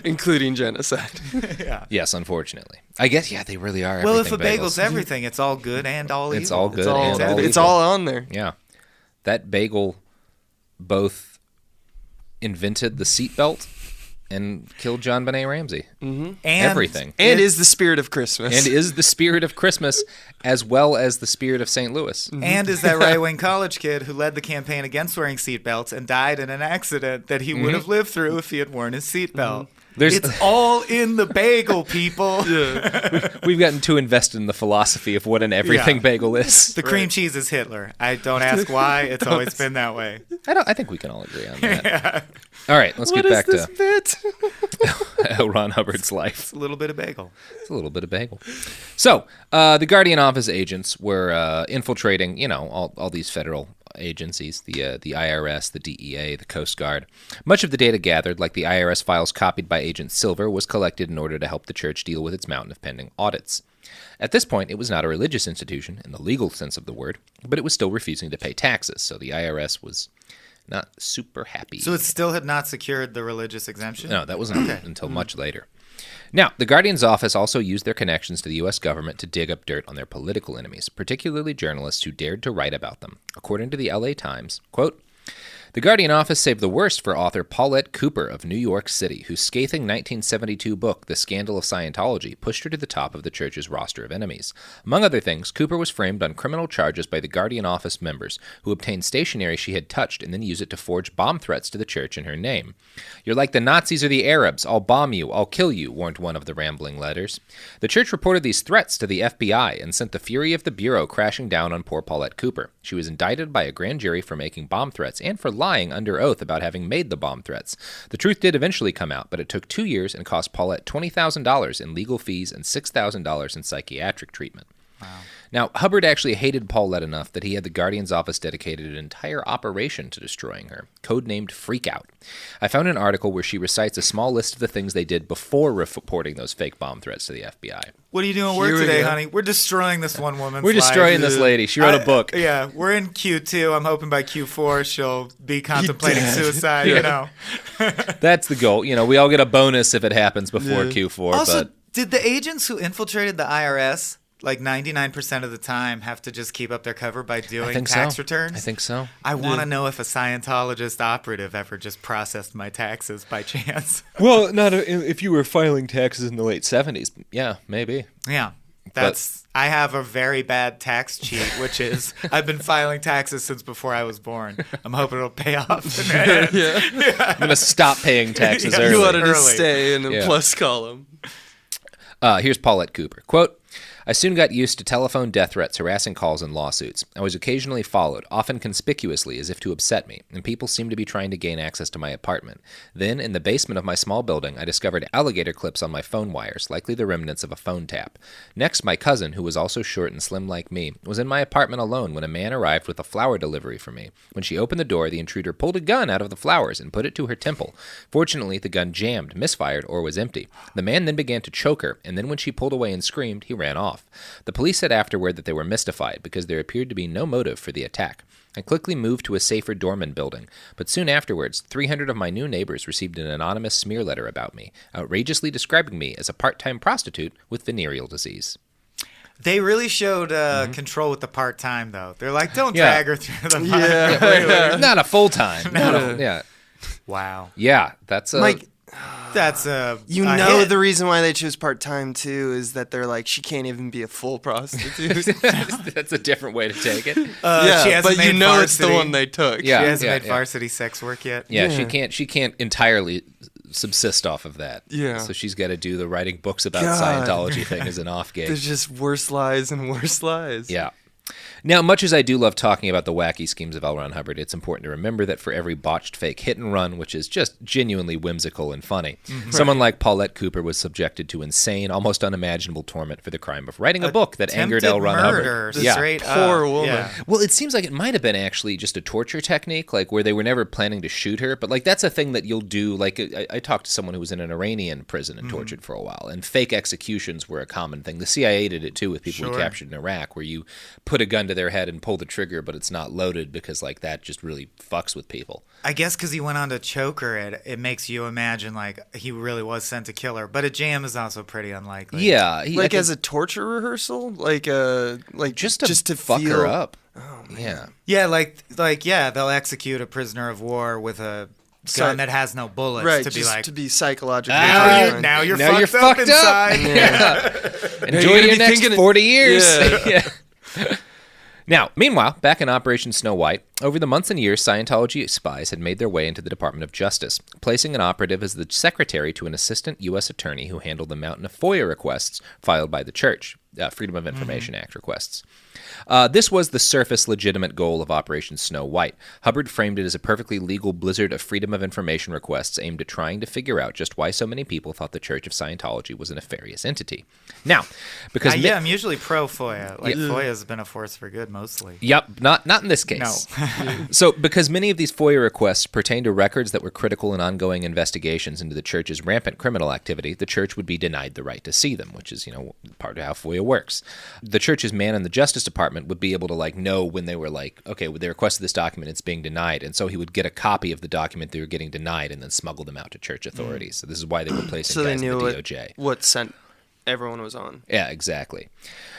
Including genocide. Yeah. Yes, unfortunately. I guess, they really are well, everything if a bagel's everything, it's all good and all evil. It's all good and all evil. It's all on there. Yeah. That bagel both invented the seatbelt and killed John Benet Ramsey. Mm-hmm. Everything. And is the spirit of Christmas. And is the spirit of Christmas as well as the spirit of St. Louis. Mm-hmm. And is that right-wing college kid who led the campaign against wearing seatbelts and died in an accident that he would have lived through if he had worn his seatbelt. It's all in the bagel, people. We've gotten too invested in the philosophy of what an everything bagel is. The cream cheese is Hitler. I don't ask why. It's always been that way. I think we can all agree on that. All right, let's get back to L. Ron Hubbard's life. It's a little bit of bagel. It's a little bit of bagel. So, the Guardian Office agents were infiltrating, all these federal agencies, the IRS, the DEA, the Coast Guard. Much of the data gathered, like the IRS files copied by Agent Silver, was collected in order to help the church deal with its mountain of pending audits. At this point, it was not a religious institution in the legal sense of the word, but it was still refusing to pay taxes, so the IRS was not super happy. So it still had not secured the religious exemption? No, that wasn't until much later. Now, the Guardian's office also used their connections to the U.S. government to dig up dirt on their political enemies, particularly journalists who dared to write about them. According to the L.A. Times, quote, The Guardian office saved the worst for author Paulette Cooper of New York City, whose scathing 1972 book, The Scandal of Scientology, pushed her to the top of the church's roster of enemies. Among other things, Cooper was framed on criminal charges by the Guardian office members, who obtained stationery she had touched and then used it to forge bomb threats to the church in her name. "You're like the Nazis or the Arabs. I'll bomb you. I'll kill you," warned one of the rambling letters. The church reported these threats to the FBI and sent the fury of the Bureau crashing down on poor Paulette Cooper. She was indicted by a grand jury for making bomb threats and for lying under oath about having made the bomb threats. The truth did eventually come out, but it took 2 years and cost Paulette $20,000 in legal fees and $6,000 in psychiatric treatment. Wow. Now, Hubbard actually hated Paulette enough that he had the Guardian's office dedicated an entire operation to destroying her, codenamed Freakout. I found an article where she recites a small list of the things they did before reporting those fake bomb threats to the FBI. What are you doing at work today, honey? We're destroying this one woman's We're destroying this lady. She wrote a book. Yeah, we're in Q2. I'm hoping by Q4 she'll be contemplating suicide, you know. That's the goal. You know, we all get a bonus if it happens before Q4. Also, did the agents who infiltrated the IRS, like 99% of the time, have to just keep up their cover by doing tax returns? I think so. I want to know if a Scientologist operative ever just processed my taxes by chance. Well, not if you were filing taxes in the late 70s. Yeah, maybe. Yeah. I have a very bad tax cheat, which is I've been filing taxes since before I was born. I'm hoping it'll pay off. I'm going to stop paying taxes early. You wanted to stay in the plus column. Here's Paulette Cooper. Quote, "I soon got used to telephone death threats, harassing calls, and lawsuits. I was occasionally followed, often conspicuously as if to upset me, and people seemed to be trying to gain access to my apartment. Then, in the basement of my small building, I discovered alligator clips on my phone wires, likely the remnants of a phone tap. Next, my cousin, who was also short and slim like me, was in my apartment alone when a man arrived with a flower delivery for me. When she opened the door, the intruder pulled a gun out of the flowers and put it to her temple. Fortunately, the gun jammed, misfired, or was empty. The man then began to choke her, and then when she pulled away and screamed, he ran off. The police said afterward that they were mystified because there appeared to be no motive for the attack. I quickly moved to a safer doorman building, but soon afterwards, 300 of my new neighbors received an anonymous smear letter about me, outrageously describing me as a part-time prostitute with venereal disease." They really showed control with the part-time, though. They're like, don't drag her through the Not a full-time. Wow. Yeah, that's a... Mike, that's a hit. The reason why they choose part-time too is that they're like, she can't even be a full prostitute. That's a different way to take it. She hasn't made varsity. It's the one they took. She hasn't made varsity sex work yet. Yeah, she can't entirely subsist off of that. Yeah. So she's got to do the writing books about Scientology thing as an off gig. There's just worse lies and worse lies. Yeah. Now, much as I do love talking about the wacky schemes of L. Ron Hubbard, it's important to remember that for every botched fake hit and run, which is just genuinely whimsical and funny, someone like Paulette Cooper was subjected to insane, almost unimaginable torment for the crime of writing a book that angered L. Ron Hubbard. Poor woman. Yeah. Well, it seems like it might have been actually just a torture technique, like where they were never planning to shoot her, but like that's a thing that you'll do. Like I talked to someone who was in an Iranian prison and tortured for a while, and fake executions were a common thing. The CIA did it too with people we captured in Iraq, where you put a gun to their head and pull the trigger, but it's not loaded because like that just really fucks with people. I guess because he went on to choke her, it makes you imagine like he really was sent to kill her. But a jam is also pretty unlikely. Yeah, as a torture rehearsal, just to fuck feel... her up. Oh man. Yeah, they'll execute a prisoner of war with a gun that has no bullets, right? To be psychologically. Now you're fucked up inside. Enjoy your next 40 years. Yeah. Now, meanwhile, back in Operation Snow White, over the months and years, Scientology spies had made their way into the Department of Justice, placing an operative as the secretary to an assistant U.S. attorney who handled the mountain of FOIA requests filed by the church, Freedom of Information Act requests. This was the surface legitimate goal of Operation Snow White. Hubbard framed it as a perfectly legal blizzard of Freedom of Information requests aimed at trying to figure out just why so many people thought the Church of Scientology was a nefarious entity. Now, because... I'm usually pro-FOIA. FOIA has been a force for good, mostly. Yep, not in this case. No. So, because many of these FOIA requests pertain to records that were critical in ongoing investigations into the Church's rampant criminal activity, the Church would be denied the right to see them, which is, part of how FOIA works. The Church's man in the Justice Department would be able to know when they were okay, they requested this document, it's being denied, and so he would get a copy of the document they were getting denied and then smuggle them out to church authorities. So this is why they were placing guys in the DOJ. What sent everyone was on. Yeah, exactly.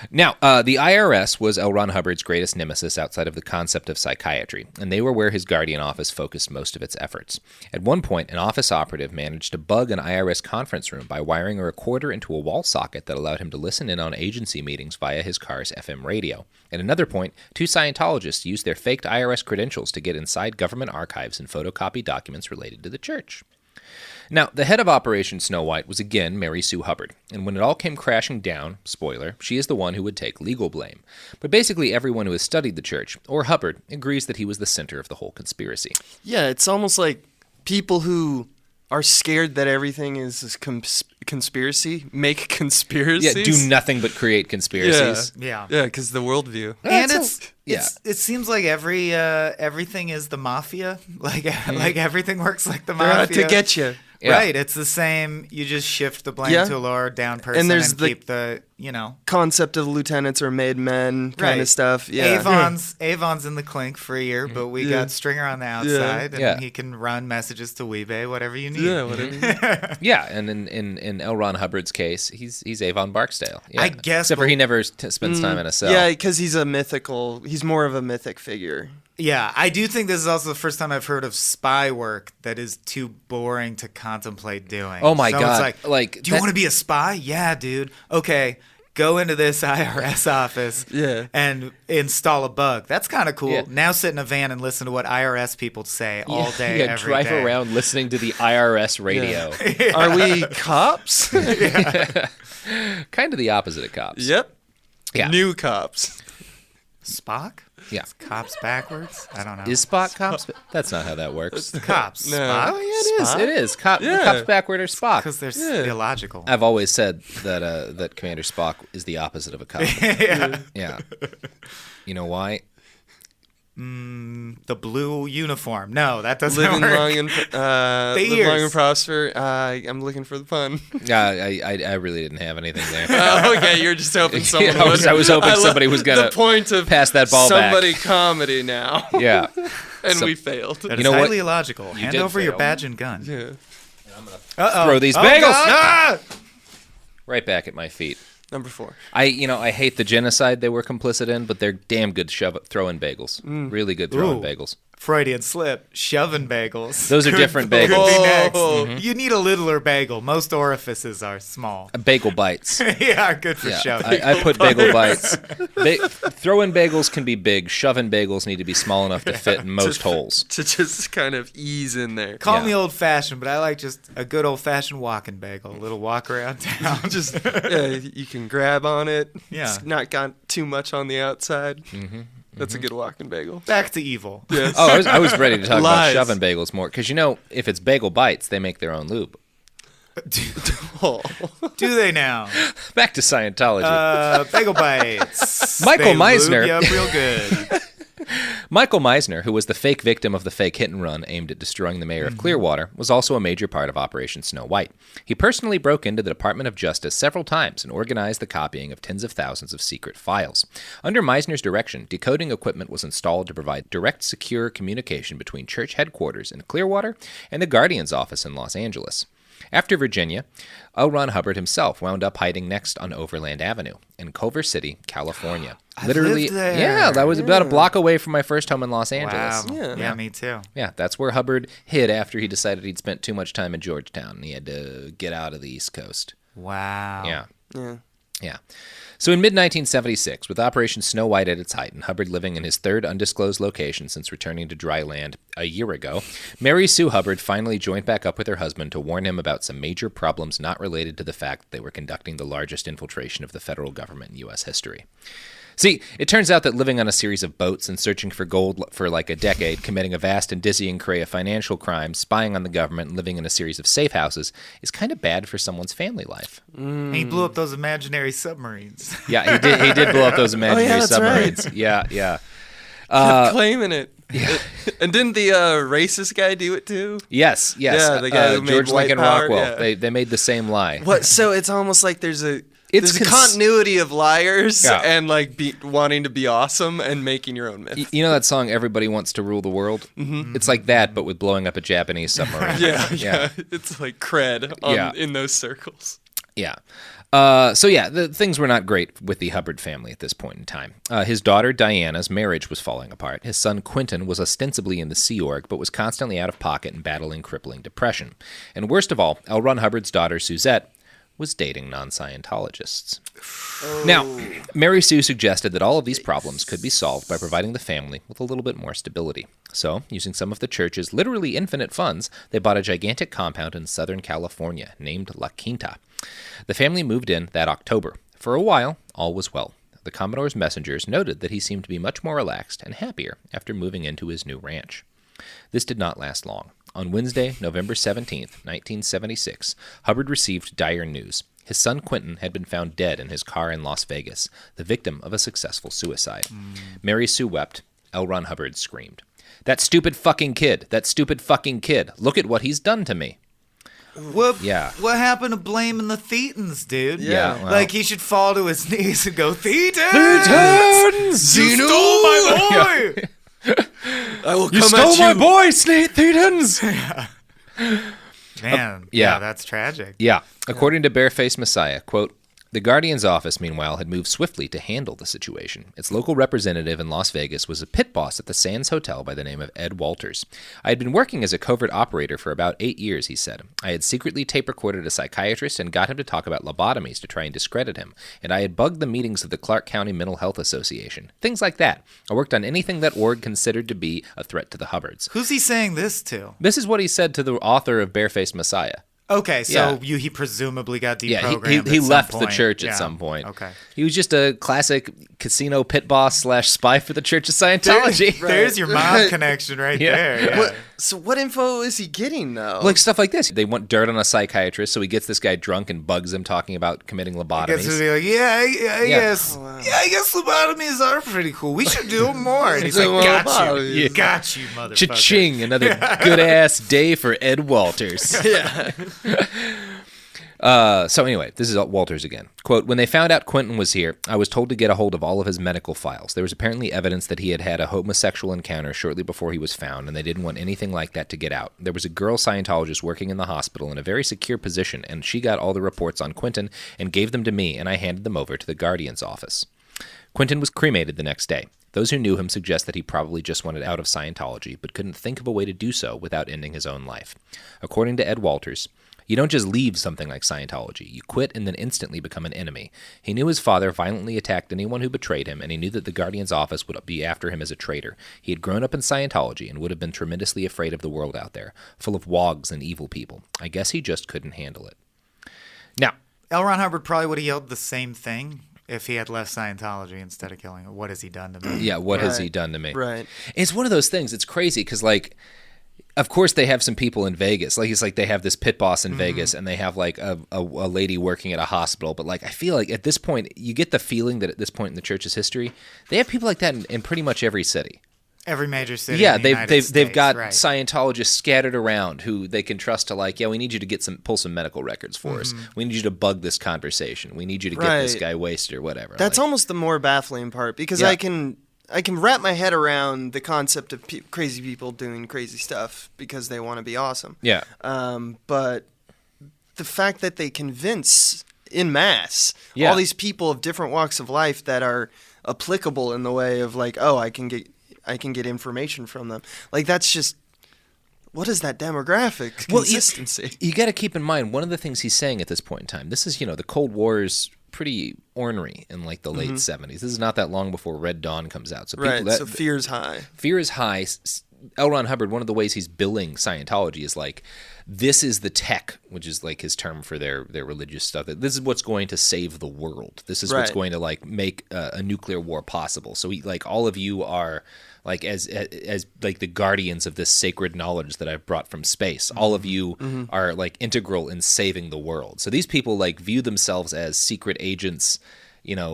Now, the IRS was L. Ron Hubbard's greatest nemesis outside of the concept of psychiatry, and they were where his guardian office focused most of its efforts. At one point, an office operative managed to bug an IRS conference room by wiring a recorder into a wall socket that allowed him to listen in on agency meetings via his car's FM radio. At another point, 2 Scientologists used their faked IRS credentials to get inside government archives and photocopy documents related to the church. Now, the head of Operation Snow White was again Mary Sue Hubbard, and when it all came crashing down, spoiler, she is the one who would take legal blame. But basically everyone who has studied the church, or Hubbard, agrees that he was the center of the whole conspiracy. Yeah, it's almost like people who are scared that everything is a conspiracy make conspiracies. Yeah, do nothing but create conspiracies. Yeah, because the worldview. And it seems like everything is the mafia. Like everything works like the mafia. They're out to get you. Yeah. Right, it's the same. You just shift the blame to a lower down person and keep the concept of lieutenants or made men kind of stuff. Yeah, Avon's in the clink for a year, but we got Stringer on the outside, and he can run messages to Weebay, whatever you need. Yeah, whatever you need. Yeah, and in L. Ron Hubbard's case, he's Avon Barksdale. Yeah. I guess, except for he never spends time in a cell. Yeah, because he's more of a mythic figure. Yeah, I do think this is also the first time I've heard of spy work that is too boring to contemplate doing. Oh my God. It's like, do you want to be a spy? Yeah, dude. Okay, go into this IRS office and install a bug. That's kind of cool. Yeah. Now sit in a van and listen to what IRS people say all day, every day. Drive around listening to the IRS radio. Yeah. Are we cops? Kind of the opposite of cops. Yep. Yeah. New cops. Spock? Yeah. Is cops backwards? I don't know. Is Spock cops? That's not how that works. Cops. No. Spock? Oh, yeah, it is. Cops backward are Spock. Because they're illogical. I've always said that Commander Spock is the opposite of a cop. Yeah. You know why? The blue uniform. No, that doesn't work. Live long and prosper. I'm looking for the pun. I really didn't have anything there. Okay, you're just hoping someone I was hoping somebody was going to pass that ball somebody back. Comedy now. Yeah. And we failed. It's highly illogical. Hand over your badge and gun. Yeah. I'm going to throw these bagels right back at my feet. Number 4. I hate the genocide they were complicit in, but they're damn good throwing bagels. Really good throwing bagels. Freudian slip. Shoving bagels. Those are different bagels. Mm-hmm. You need a littler bagel. Most orifices are small. Bagel bites. Yeah, good for shoving. I put bagel bites. Throwing bagels can be big. Shoving bagels need to be small enough to fit in most holes. To just kind of ease in there. Call me old-fashioned, but I like just a good old-fashioned walking bagel. A little walk around town. You can grab on it. Yeah. It's not got too much on the outside. Mm-hmm. That's a good walking bagel. Back to evil. Yes. Oh, I was ready to talk about shoving bagels more. Because, if it's bagel bites, they make their own lube. Do they now? Back to Scientology. Bagel bites. Michael Meisner. Lube you up real good. Michael Meisner, who was the fake victim of the fake hit and run aimed at destroying the mayor of Clearwater, was also a major part of Operation Snow White. He personally broke into the Department of Justice several times and organized the copying of tens of thousands of secret files. Under Meisner's direction, decoding equipment was installed to provide direct, secure communication between church headquarters in Clearwater and the Guardian's office in Los Angeles. After Virginia, L. Ron Hubbard himself wound up hiding next on Overland Avenue in Culver City, California. Lived there. Yeah, that was about a block away from my first home in Los Angeles. Wow. Yeah, me too. Yeah, that's where Hubbard hid after he decided he'd spent too much time in Georgetown and he had to get out of the East Coast. Wow. Yeah. So in mid-1976, with Operation Snow White at its height and Hubbard living in his third undisclosed location since returning to dry land a year ago, Mary Sue Hubbard finally joined back up with her husband to warn him about some major problems not related to the fact that they were conducting the largest infiltration of the federal government in U.S. history. See, it turns out that living on a series of boats and searching for gold for like a decade, committing a vast and dizzying array of financial crimes, spying on the government, and living in a series of safe houses is kind of bad for someone's family life. He blew up those imaginary submarines. Yeah, he did blow up those imaginary submarines. Right. Yeah. Kept claiming it. Yeah. And didn't the racist guy do it too? Yes. Yeah, the guy who made George Lincoln Power, Rockwell. Yeah. They made the same lie. What? So it's almost like there's a continuity of liars and wanting to be awesome and making your own myth. You know that song "Everybody Wants to Rule the World"? Mm-hmm. It's like that, but with blowing up a Japanese submarine. Yeah. It's like cred in those circles. Yeah. Things were not great with the Hubbard family at this point in time. His daughter Diana's marriage was falling apart. His son Quentin was ostensibly in the Sea Org, but was constantly out of pocket and battling crippling depression. And worst of all, L. Ron Hubbard's daughter Suzette was dating non-Scientologists. Now, Mary Sue suggested that all of these problems could be solved by providing the family with a little bit more stability. So, using some of the church's literally infinite funds, they bought a gigantic compound in Southern California named La Quinta. The family moved in that October. For a while, all was well. The Commodore's messengers noted that he seemed to be much more relaxed and happier after moving into his new ranch. This did not last long. On Wednesday, November 17th, 1976, Hubbard received dire news. His son Quentin had been found dead in his car in Las Vegas, the victim of a successful suicide. Mary Sue wept. L. Ron Hubbard screamed, "That stupid fucking kid! That stupid fucking kid! Look at what he's done to me!" What happened to blaming the Thetans, dude? Yeah. Well. Like, he should fall to his knees and go, Thetans! Thetans! You stole my boy! I will you come stole at you. my boy, Snake Thetans! Man, that's tragic. Yeah. According to Barefaced Messiah, quote, the Guardian's office, meanwhile, had moved swiftly to handle the situation. Its local representative in Las Vegas was a pit boss at the Sands Hotel by the name of Ed Walters. I had been working as a covert operator for about 8 years, he said. I had secretly tape-recorded a psychiatrist and got him to talk about lobotomies to try and discredit him, and I had bugged the meetings of the Clark County Mental Health Association. Things like that. I worked on anything that org considered to be a threat to the Hubbards. Who's he saying this to? This is what he said to the author of Barefaced Messiah. Okay, so he presumably got deprogrammed. Yeah, he left the church at some point. Okay. He was just a classic casino pit boss / spy for the Church of Scientology. There's your mob connection right there. Yeah. What info is he getting, though? Like stuff like this. They want dirt on a psychiatrist, so he gets this guy drunk and bugs him talking about committing lobotomies. I guess I guess lobotomies are pretty cool. We should do them more. And he's like, got you, motherfucker. Cha-ching, another good-ass day for Ed Walters. Yeah. So anyway, this is Walters again. Quote, when they found out Quentin was here, I was told to get a hold of all of his medical files. There was apparently evidence that he had had a homosexual encounter shortly before he was found, and they didn't want anything like that to get out. There was a girl Scientologist working in the hospital in a very secure position, and she got all the reports on Quentin and gave them to me, and I handed them over to the Guardian's office. Quentin was cremated the next day. Those who knew him suggest that he probably just wanted out of Scientology, but couldn't think of a way to do so without ending his own life. According to Ed Walters, you don't just leave something like Scientology. You quit and then instantly become an enemy. He knew his father violently attacked anyone who betrayed him, and he knew that the Guardian's office would be after him as a traitor. He had grown up in Scientology and would have been tremendously afraid of the world out there, full of wogs and evil people. I guess he just couldn't handle it. Now, L. Ron Hubbard probably would have yelled the same thing if he had left Scientology instead of killing him. What has he done to me? Yeah, what has he done to me? Right. It's one of those things. It's crazy because, like, of course, they have some people in Vegas. Like, it's like they have this pit boss in Vegas, and they have, like, a lady working at a hospital. But, like, I feel like at this point, you get the feeling that at this point in the church's history, they have people like that in pretty much every city. Every major city. Yeah, in the United States, they've got right. Scientologists scattered around who they can trust to, like, yeah, we need you to pull some medical records for us. We need you to bug this conversation. We need you to get this guy wasted or whatever. That's almost the more baffling part because I can wrap my head around the concept of crazy people doing crazy stuff because they want to be awesome. Yeah. But the fact that they convince en masse all these people of different walks of life that are applicable in the way of like, oh, I can get information from them. Like, that's just, what is that demographic consistency? Well, you got to keep in mind, one of the things he's saying at this point in time, this is, the Cold War is pretty ornery in, like, the late 70s. This is not that long before Red Dawn comes out. So so fear's high. Fear is high. L. Ron Hubbard, one of the ways he's billing Scientology is like, this is the tech, which is like his term for their religious stuff. This is what's going to save the world. This is what's going to like make a nuclear war possible. So he, like, all of you are like as like the guardians of this sacred knowledge that I've brought from space. All of you are like integral in saving the world. So these people like view themselves as secret agents,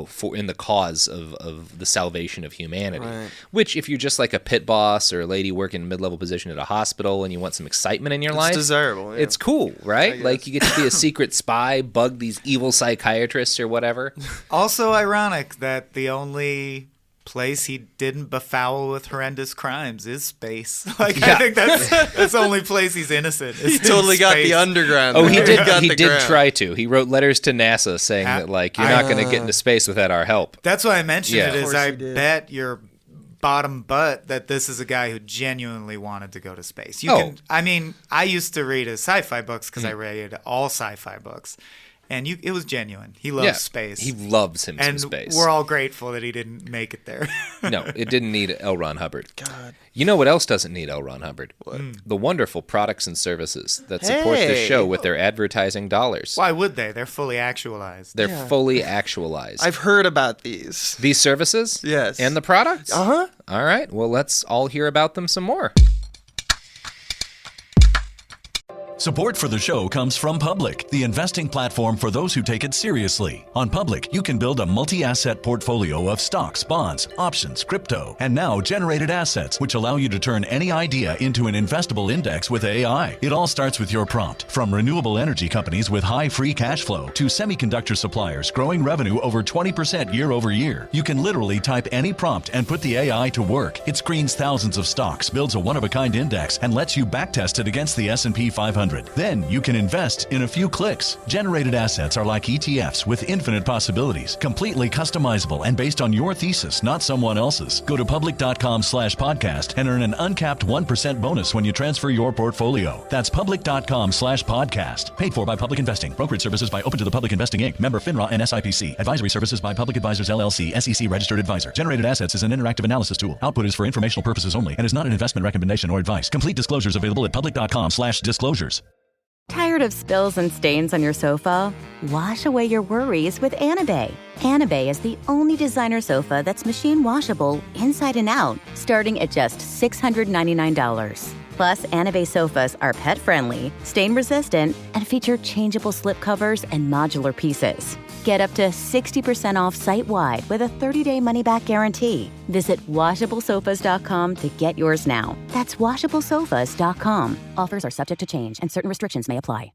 for in the cause of the salvation of humanity. Right. Which, if you're just like a pit boss or a lady working in a mid-level position at a hospital and you want some excitement in your life, it's desirable. Yeah. It's cool, right? Like, you get to be a secret spy, bug these evil psychiatrists or whatever. Also ironic that the only place he didn't befoul with horrendous crimes is space. I think that's the only place he's innocent. He totally got the underground. Oh, he did try to. He wrote letters to NASA saying that you're not going to get into space without our help. That's why I mentioned it. Is I bet your bottom butt that this is a guy who genuinely wanted to go to space. I used to read his sci-fi books because I read all sci-fi books. And it was genuine. He loves space. He loves some space. And we're all grateful that he didn't make it there. No, it didn't need L. Ron Hubbard. God. You know what else doesn't need L. Ron Hubbard? What? The wonderful products and services that support the show with their advertising dollars. Why would they? They're fully actualized. They're fully actualized. I've heard about these. These services? Yes. And the products? Uh-huh. All right. Well, let's all hear about them some more. Support for the show comes from Public, the investing platform for those who take it seriously. On Public, you can build a multi-asset portfolio of stocks, bonds, options, crypto, and now generated assets, which allow you to turn any idea into an investable index with AI. It all starts with your prompt. From renewable energy companies with high free cash flow to semiconductor suppliers growing revenue over 20% year over year, you can literally type any prompt and put the AI to work. It screens thousands of stocks, builds a one-of-a-kind index, and lets you backtest it against the S&P 500. Then you can invest in a few clicks. Generated assets are like ETFs with infinite possibilities, completely customizable and based on your thesis, not someone else's. Go to public.com/podcast and earn an uncapped 1% bonus when you transfer your portfolio. That's public.com/podcast. Paid for by Public Investing. Brokerage services by Open to the Public Investing Inc. Member FINRA and SIPC. Advisory services by Public Advisors LLC, SEC registered advisor. Generated assets is an interactive analysis tool. Output is for informational purposes only and is not an investment recommendation or advice. Complete disclosures available at public.com/disclosures. Tired of spills and stains on your sofa? Wash away your worries with Anabay. Anabay is the only designer sofa that's machine washable inside and out, starting at just $699. Plus, Anabay sofas are pet-friendly, stain-resistant, and feature changeable slipcovers and modular pieces. Get up to 60% off site-wide with a 30-day money-back guarantee. Visit washablesofas.com to get yours now. That's washablesofas.com. Offers are subject to change, and certain restrictions may apply.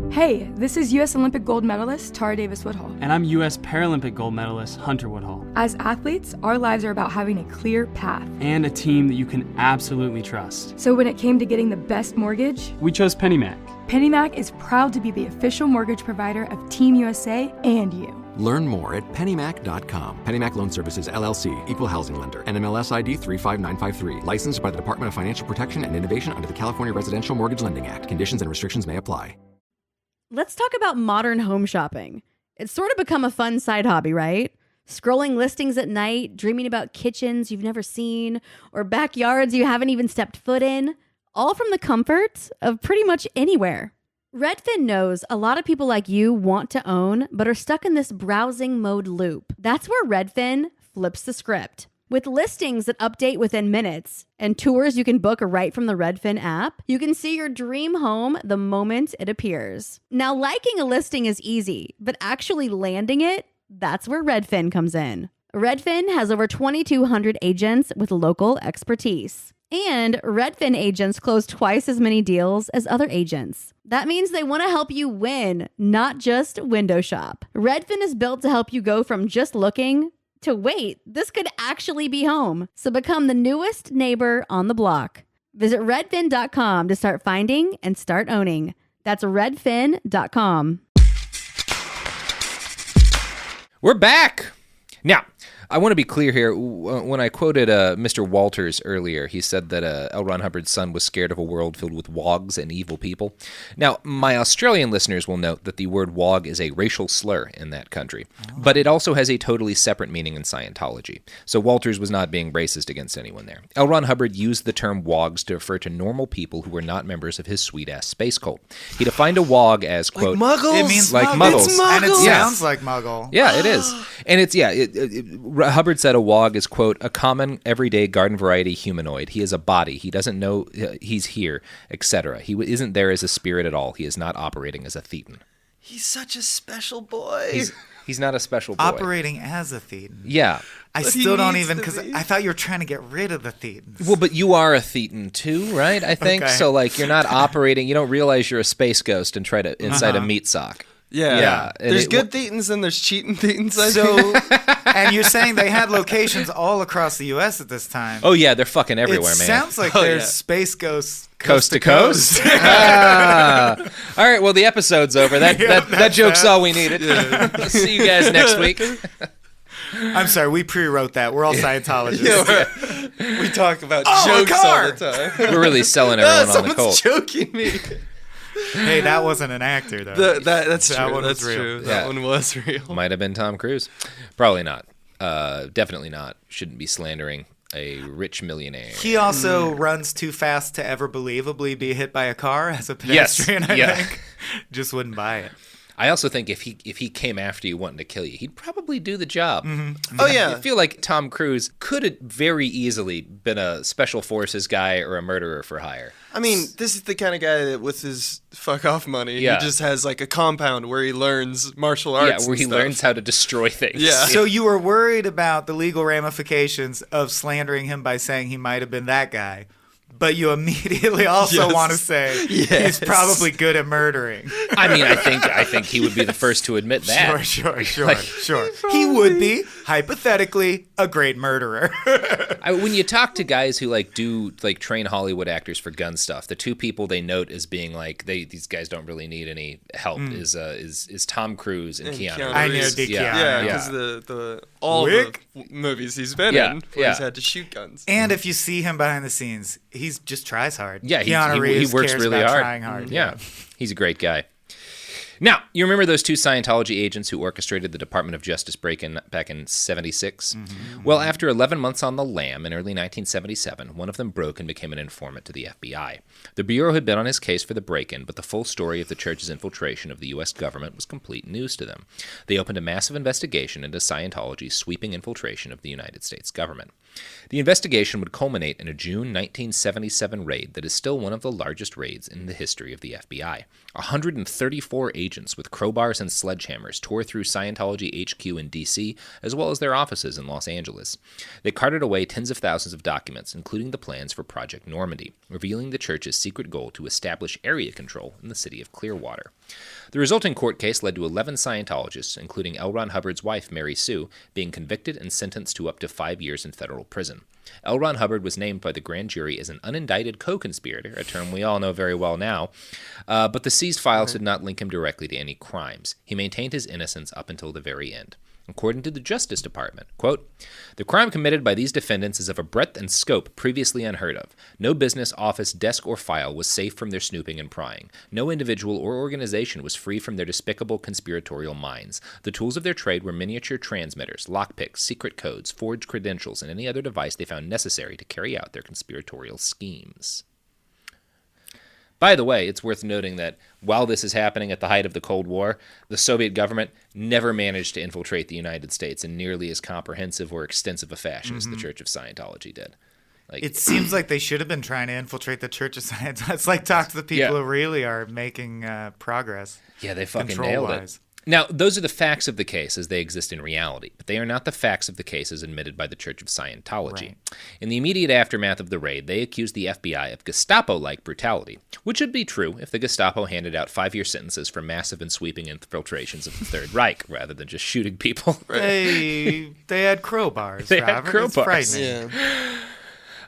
Hey, this is U.S. Olympic gold medalist Tara Davis Woodhull. And I'm U.S. Paralympic gold medalist Hunter Woodhull. As athletes, our lives are about having a clear path. And a team that you can absolutely trust. So when it came to getting the best mortgage, we chose PennyMac. PennyMac is proud to be the official mortgage provider of Team USA and you. Learn more at pennymac.com. PennyMac Loan Services, LLC, Equal Housing Lender, NMLS ID 35953. Licensed by the Department of Financial Protection and Innovation under the California Residential Mortgage Lending Act. Conditions and restrictions may apply. Let's talk about modern home shopping. It's sort of become a fun side hobby, right? Scrolling listings at night, dreaming about kitchens you've never seen, or backyards you haven't even stepped foot in, all from the comfort of pretty much anywhere. Redfin knows a lot of people like you want to own, but are stuck in this browsing mode loop. That's where Redfin flips the script. With listings that update within minutes and tours you can book right from the Redfin app, you can see your dream home the moment it appears. Now, liking a listing is easy, but actually landing it, that's where Redfin comes in. Redfin has over 2,200 agents with local expertise. And Redfin agents close twice as many deals as other agents. That means they want to help you win, not just window shop. Redfin is built to help you go from just looking to wait, this could actually be home. So become the newest neighbor on the block. Visit redfin.com to start finding and start owning. That's redfin.com. We're back. Now, I want to be clear here. When I quoted Mr. Walters earlier, he said that L. Ron Hubbard's son was scared of a world filled with wogs and evil people. Now, my Australian listeners will note that the word wog is a racial slur in that country, but it also has a totally separate meaning in Scientology. So Walters was not being racist against anyone there. L. Ron Hubbard used the term wogs to refer to normal people who were not members of his sweet-ass space cult. He defined a wog as, quote... Like muggles? It means like muggles. muggles. And it sounds like muggle. Yeah, it is. And it's, Hubbard said a wog is, quote, a common, everyday, garden variety humanoid. He is a body. He doesn't know he's here, etc. He isn't there as a spirit at all. He is not operating as a thetan. He's such a special boy. He's not a special boy. Operating as a thetan. Yeah. I still don't even, because I thought you were trying to get rid of the thetans. Well, but you are a thetan too, right? I think. Okay. So, like, you're not operating, you don't realize you're a space ghost and try to inside a meat sock. Yeah. There's good thetans and there's cheating thetans. And you're saying they had locations all across the U.S. at this time. Oh, yeah, they're fucking everywhere, man. Sounds like there's space ghosts coast to coast. All right, well, the episode's over. That joke's all we needed. See you guys next week. I'm sorry, we pre-wrote that. We're all Scientologists. We talk about jokes all the time. We're really selling everyone on the cult. Someone's joking me. Hey, that wasn't an actor, though. That's true. That one was was real. true. That one was real. Might have been Tom Cruise. Probably not. Definitely not. Shouldn't be slandering a rich millionaire. He also runs too fast to ever believably be hit by a car as a pedestrian, I think. Just wouldn't buy it. I also think if he came after you wanting to kill you, he'd probably do the job. Mm-hmm. Oh, yeah. I feel like Tom Cruise could have very easily been a special forces guy or a murderer for hire. I mean, this is the kind of guy that with his fuck off money, Yeah. he just has like a compound where he learns martial arts. Yeah, where he learns how to destroy things. Yeah. So you were worried about the legal ramifications of slandering him by saying he might have been that guy. But you immediately also want to say he's probably good at murdering. I mean, I think he would be the first to admit that. Sure. He would be, hypothetically, a great murderer. When you talk to guys who do train Hollywood actors for gun stuff, the two people they note as being these guys don't really need any help is Tom Cruise and Keanu Reeves. I knew it'd be Keanu. Yeah, because all the movies he's been in where he's had to shoot guns. And if you see him behind the scenes, he just tries hard. Yeah, Keanu Reeves he works cares really about hard. trying hard. Yeah, he's a great guy. Now, you remember those two Scientology agents who orchestrated the Department of Justice break-in back in 76? Mm-hmm. Well, after 11 months on the lam in early 1977, one of them broke and became an informant to the FBI. The Bureau had been on his case for the break-in, but the full story of the church's infiltration of the U.S. government was complete news to them. They opened a massive investigation into Scientology's sweeping infiltration of the United States government. The investigation would culminate in a June 1977 raid that is still one of the largest raids in the history of the FBI. 134 agents with crowbars and sledgehammers tore through Scientology HQ in D.C., as well as their offices in Los Angeles. They carted away tens of thousands of documents, including the plans for Project Normandy, revealing the church's secret goal to establish area control in the city of Clearwater. The resulting court case led to 11 Scientologists, including L. Ron Hubbard's wife, Mary Sue, being convicted and sentenced to up to 5 years in federal prison. L. Ron Hubbard was named by the grand jury as an unindicted co-conspirator, a term we all know very well now, but the seized files did not link him directly to any crimes. He maintained his innocence up until the very end. According to the Justice Department, quote, "The crime committed by these defendants is of a breadth and scope previously unheard of. No business, office, desk, or file was safe from their snooping and prying. No individual or organization was free from their despicable conspiratorial minds. The tools of their trade were miniature transmitters, lockpicks, secret codes, forged credentials, and any other device they found necessary to carry out their conspiratorial schemes." By the way, it's worth noting that while this is happening at the height of the Cold War, the Soviet government never managed to infiltrate the United States in nearly as comprehensive or extensive a fashion as the Church of Scientology did. It seems like they should have been trying to infiltrate the Church of Scientology. It's like talk to the people who really are making progress. Yeah, they fucking nailed it. Now, those are the facts of the case as they exist in reality, but they are not the facts of the case as admitted by the Church of Scientology. Right. In the immediate aftermath of the raid, they accused the FBI of Gestapo-like brutality, which would be true if the Gestapo handed out 5-year sentences for massive and sweeping infiltrations of the Third Reich, rather than just shooting people. They had crowbars, They Robert. had crowbars. It's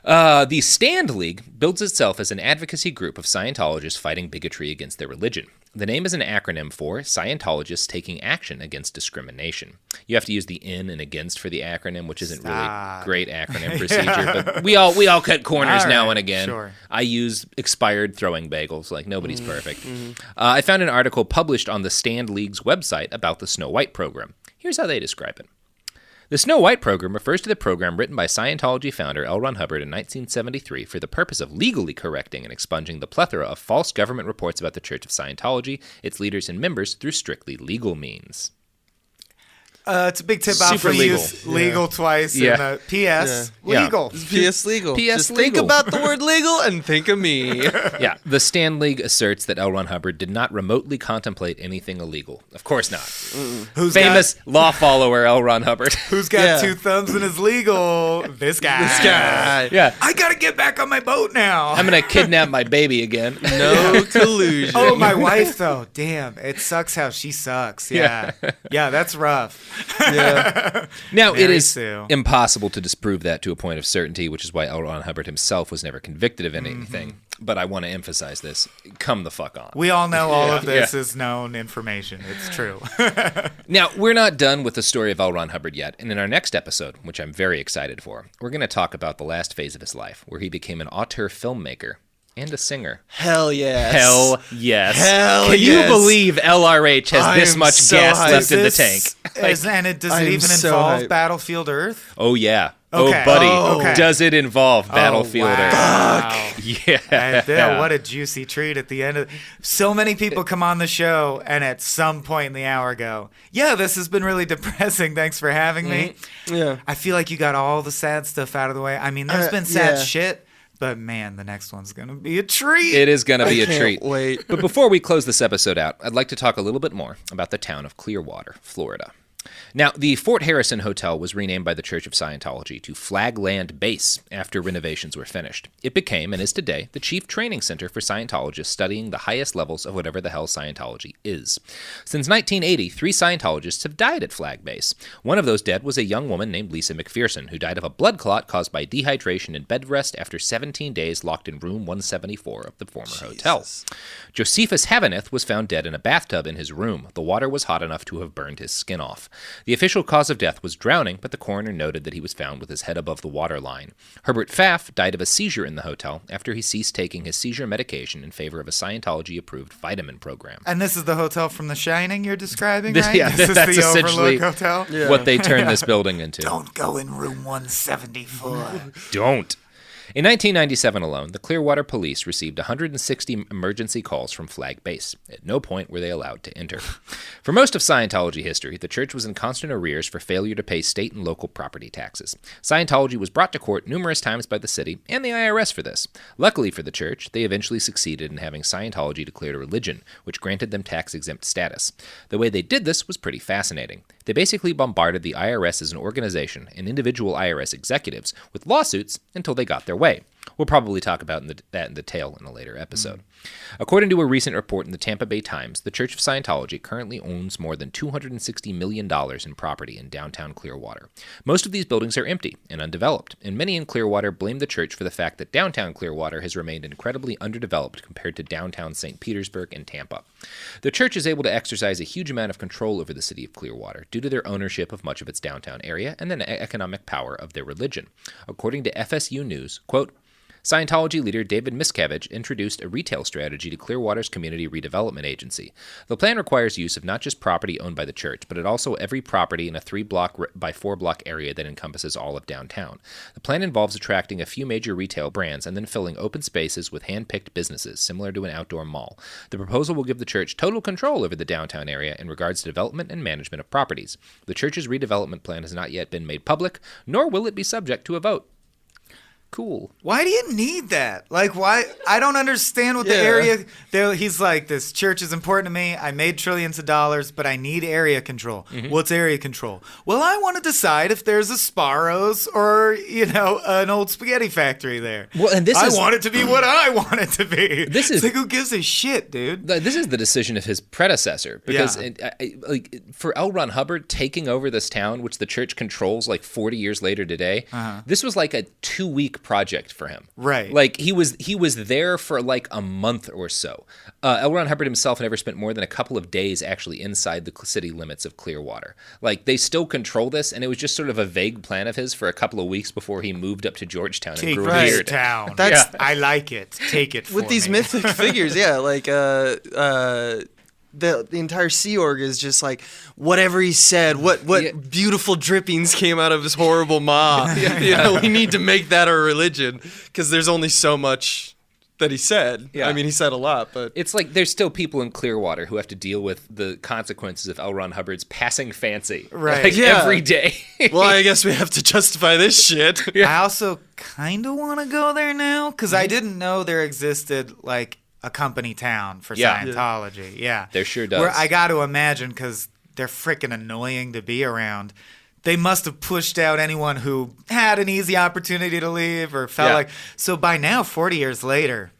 frightening. The Stand League builds itself as an advocacy group of Scientologists fighting bigotry against their religion. The name is an acronym for Scientologists Taking Action Against Discrimination. You have to use the in and against for the acronym, which isn't really great acronym procedure, but we all cut corners now and again. Sure. I use expired throwing bagels, like nobody's perfect. I found an article published on the Stand League's website about the Snow White program. Here's how they describe it. The Snow White program refers to the program written by Scientology founder L. Ron Hubbard in 1973 for the purpose of legally correcting and expunging the plethora of false government reports about the Church of Scientology, its leaders and members through strictly legal means. It's a big tip off for use legal twice. Yeah. And PS legal. PS legal. PS Just legal. think about the word legal and think of me. Yeah. The Stan League asserts that L. Ron Hubbard did not remotely contemplate anything illegal. Of course not. Who's famous law follower L. Ron Hubbard. Who's got 2 thumbs and is legal? This guy. Yeah. I gotta get back on my boat now. I'm gonna kidnap my baby again. No collusion. Oh, my wife though. Damn, it sucks how she sucks. Yeah. Yeah, that's rough. Yeah. Now, Mary it is Sue. impossible to disprove that to a point of certainty, which is why L. Ron Hubbard himself was never convicted of anything. But I want to emphasize this. Come the fuck on. We all know all of this is known information. It's true. Now, we're not done with the story of L. Ron Hubbard yet, and in our next episode, which I'm very excited for, we're going to talk about the last phase of his life, where he became an auteur filmmaker and a singer. Hell yes. Hell yes. Hell Can yes. you believe LRH has this I'm much so gas hyped. left in the tank? Does it even so involve hyped. Battlefield Earth? Oh, yeah. Okay. Oh, buddy. Oh, okay. Does it involve Battlefield Earth? Wow. Yeah. What a juicy treat at the end of so many people come on the show and at some point in the hour go, yeah, this has been really depressing. Thanks for having me. Yeah. I feel like you got all the sad stuff out of the way. I mean, there's been sad shit, but man, the next one's going to be a treat. It is going to be a can't treat. wait. But before we close this episode out, I'd like to talk a little bit more about the town of Clearwater, Florida. Now, the Fort Harrison Hotel was renamed by the Church of Scientology to Flagland Base after renovations were finished. It became, and is today, the chief training center for Scientologists studying the highest levels of whatever the hell Scientology is. Since 1980, 3 Scientologists have died at Flag Base. One of those dead was a young woman named Lisa McPherson, who died of a blood clot caused by dehydration and bed rest after 17 days locked in room 174 of the former hotel. Josephus Havaneth was found dead in a bathtub in his room. The water was hot enough to have burned his skin off. The official cause of death was drowning, but the coroner noted that he was found with his head above the water line. Herbert Pfaff died of a seizure in the hotel after he ceased taking his seizure medication in favor of a Scientology-approved vitamin program. And this is the hotel from The Shining you're describing, right? Yeah, this that's is the essentially Overlook Hotel? what they turned this building into. Don't go in room 174. Don't. In 1997 alone, the Clearwater Police received 160 emergency calls from Flag Base. At no point were they allowed to enter. For most of Scientology history, the church was in constant arrears for failure to pay state and local property taxes. Scientology was brought to court numerous times by the city and the IRS for this. Luckily for the church, they eventually succeeded in having Scientology declared a religion, which granted them tax-exempt status. The way they did this was pretty fascinating. They basically bombarded the IRS as an organization and individual IRS executives with lawsuits until they got their way. We'll probably talk about that in detail in a later episode. According to a recent report in the Tampa Bay Times, the Church of Scientology currently owns more than $260 million in property in downtown Clearwater. Most of these buildings are empty and undeveloped, and many in Clearwater blame the church for the fact that downtown Clearwater has remained incredibly underdeveloped compared to downtown St. Petersburg and Tampa. The church is able to exercise a huge amount of control over the city of Clearwater due to their ownership of much of its downtown area and the economic power of their religion. According to FSU News, quote, Scientology leader David Miscavige introduced a retail strategy to Clearwater's Community Redevelopment Agency. The plan requires use of not just property owned by the church, but it also every property in a 3-block by 4-block area that encompasses all of downtown. The plan involves attracting a few major retail brands and then filling open spaces with hand-picked businesses, similar to an outdoor mall. The proposal will give the church total control over the downtown area in regards to development and management of properties. The church's redevelopment plan has not yet been made public, nor will it be subject to a vote. Cool. Why do you need that? Like, why? I don't understand what the area. He's like, this church is important to me. I made trillions of dollars, but I need area control. Mm-hmm. What's area control? Well, I want to decide if there's a Sparrow's or, an old spaghetti factory there. Well, and I want it to be what I want it to be. This is like, who gives a shit, dude? This is the decision of his predecessor. Because for L. Ron Hubbard taking over this town, which the church controls like 40 years later today, this was like a 2-week project for him. Right. Like he was there for like a month or so. L. Ron Hubbard himself never spent more than a couple of days actually inside the city limits of Clearwater. Like they still control this, and it was just sort of a vague plan of his for a couple of weeks before he moved up to Georgetown and grew a beard. I like it. Take it for with these me. mythic figures, like the entire Sea Org is just like whatever he said. What beautiful drippings came out of his horrible maw. We need to make that our religion because there's only so much that he said. Yeah. I mean, he said a lot, but it's like there's still people in Clearwater who have to deal with the consequences of L. Ron Hubbard's passing fancy, right? Every day. Well, I guess we have to justify this shit. Yeah. I also kind of want to go there now because I didn't know there existed like a company town for Scientology. Yeah, there sure does. Where I got to imagine because they're freaking annoying to be around. They must have pushed out anyone who had an easy opportunity to leave or felt like. So by now, 40 years later,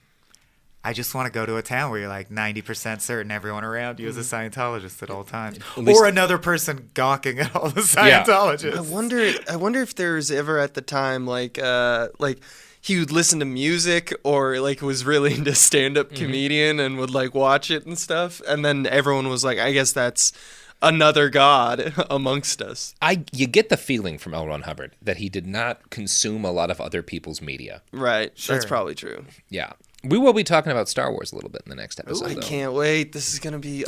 I just want to go to a town where you're like 90% certain everyone around you is a Scientologist at all times, or another person gawking at all the Scientologists. I wonder if there's ever at the time like he would listen to music or like was really into stand-up comedian and would like watch it and stuff, and then everyone was like, I guess that's another god amongst us. You get the feeling from L. Ron Hubbard that he did not consume a lot of other people's media. Right. Sure. That's probably true. Yeah. We will be talking about Star Wars a little bit in the next episode. I can't wait. This is going to be...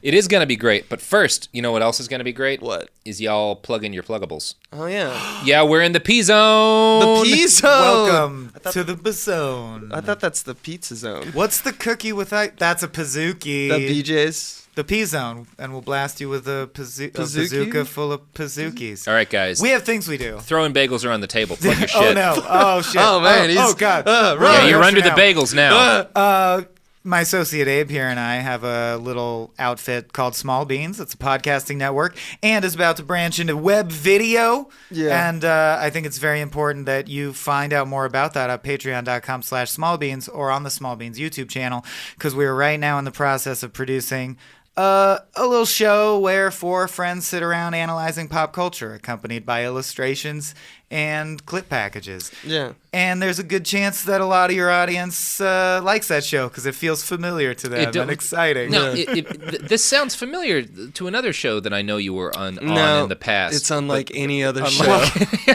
It is going to be great. But first, you know what else is going to be great? What? Is y'all plug in your pluggables. Oh, yeah. Yeah, we're in the P-Zone. The P-Zone. Welcome to the P-Zone. I thought that's the pizza zone. What's the cookie with that? That's a Pizookie. The BJ's. The P-Zone, and we'll blast you with a bazooka full of Pizookies. All right, guys. We have things we do. Throwing bagels are on the table. Plug your shit. Oh, no. Oh, shit. Oh, man. Oh, God. Yeah, you're under the bagels now. My associate Abe here and I have a little outfit called Small Beans. It's a podcasting network and is about to branch into web video. Yeah. And I think it's very important that you find out more about that at patreon.com/smallbeans or on the Small Beans YouTube channel, because we're right now in the process of producing a little show where four friends sit around analyzing pop culture, accompanied by illustrations and clip packages. Yeah. And there's a good chance that a lot of your audience likes that show because it feels familiar to them and exciting. No, this sounds familiar to another show that I know you were on in the past. It's unlike any other show.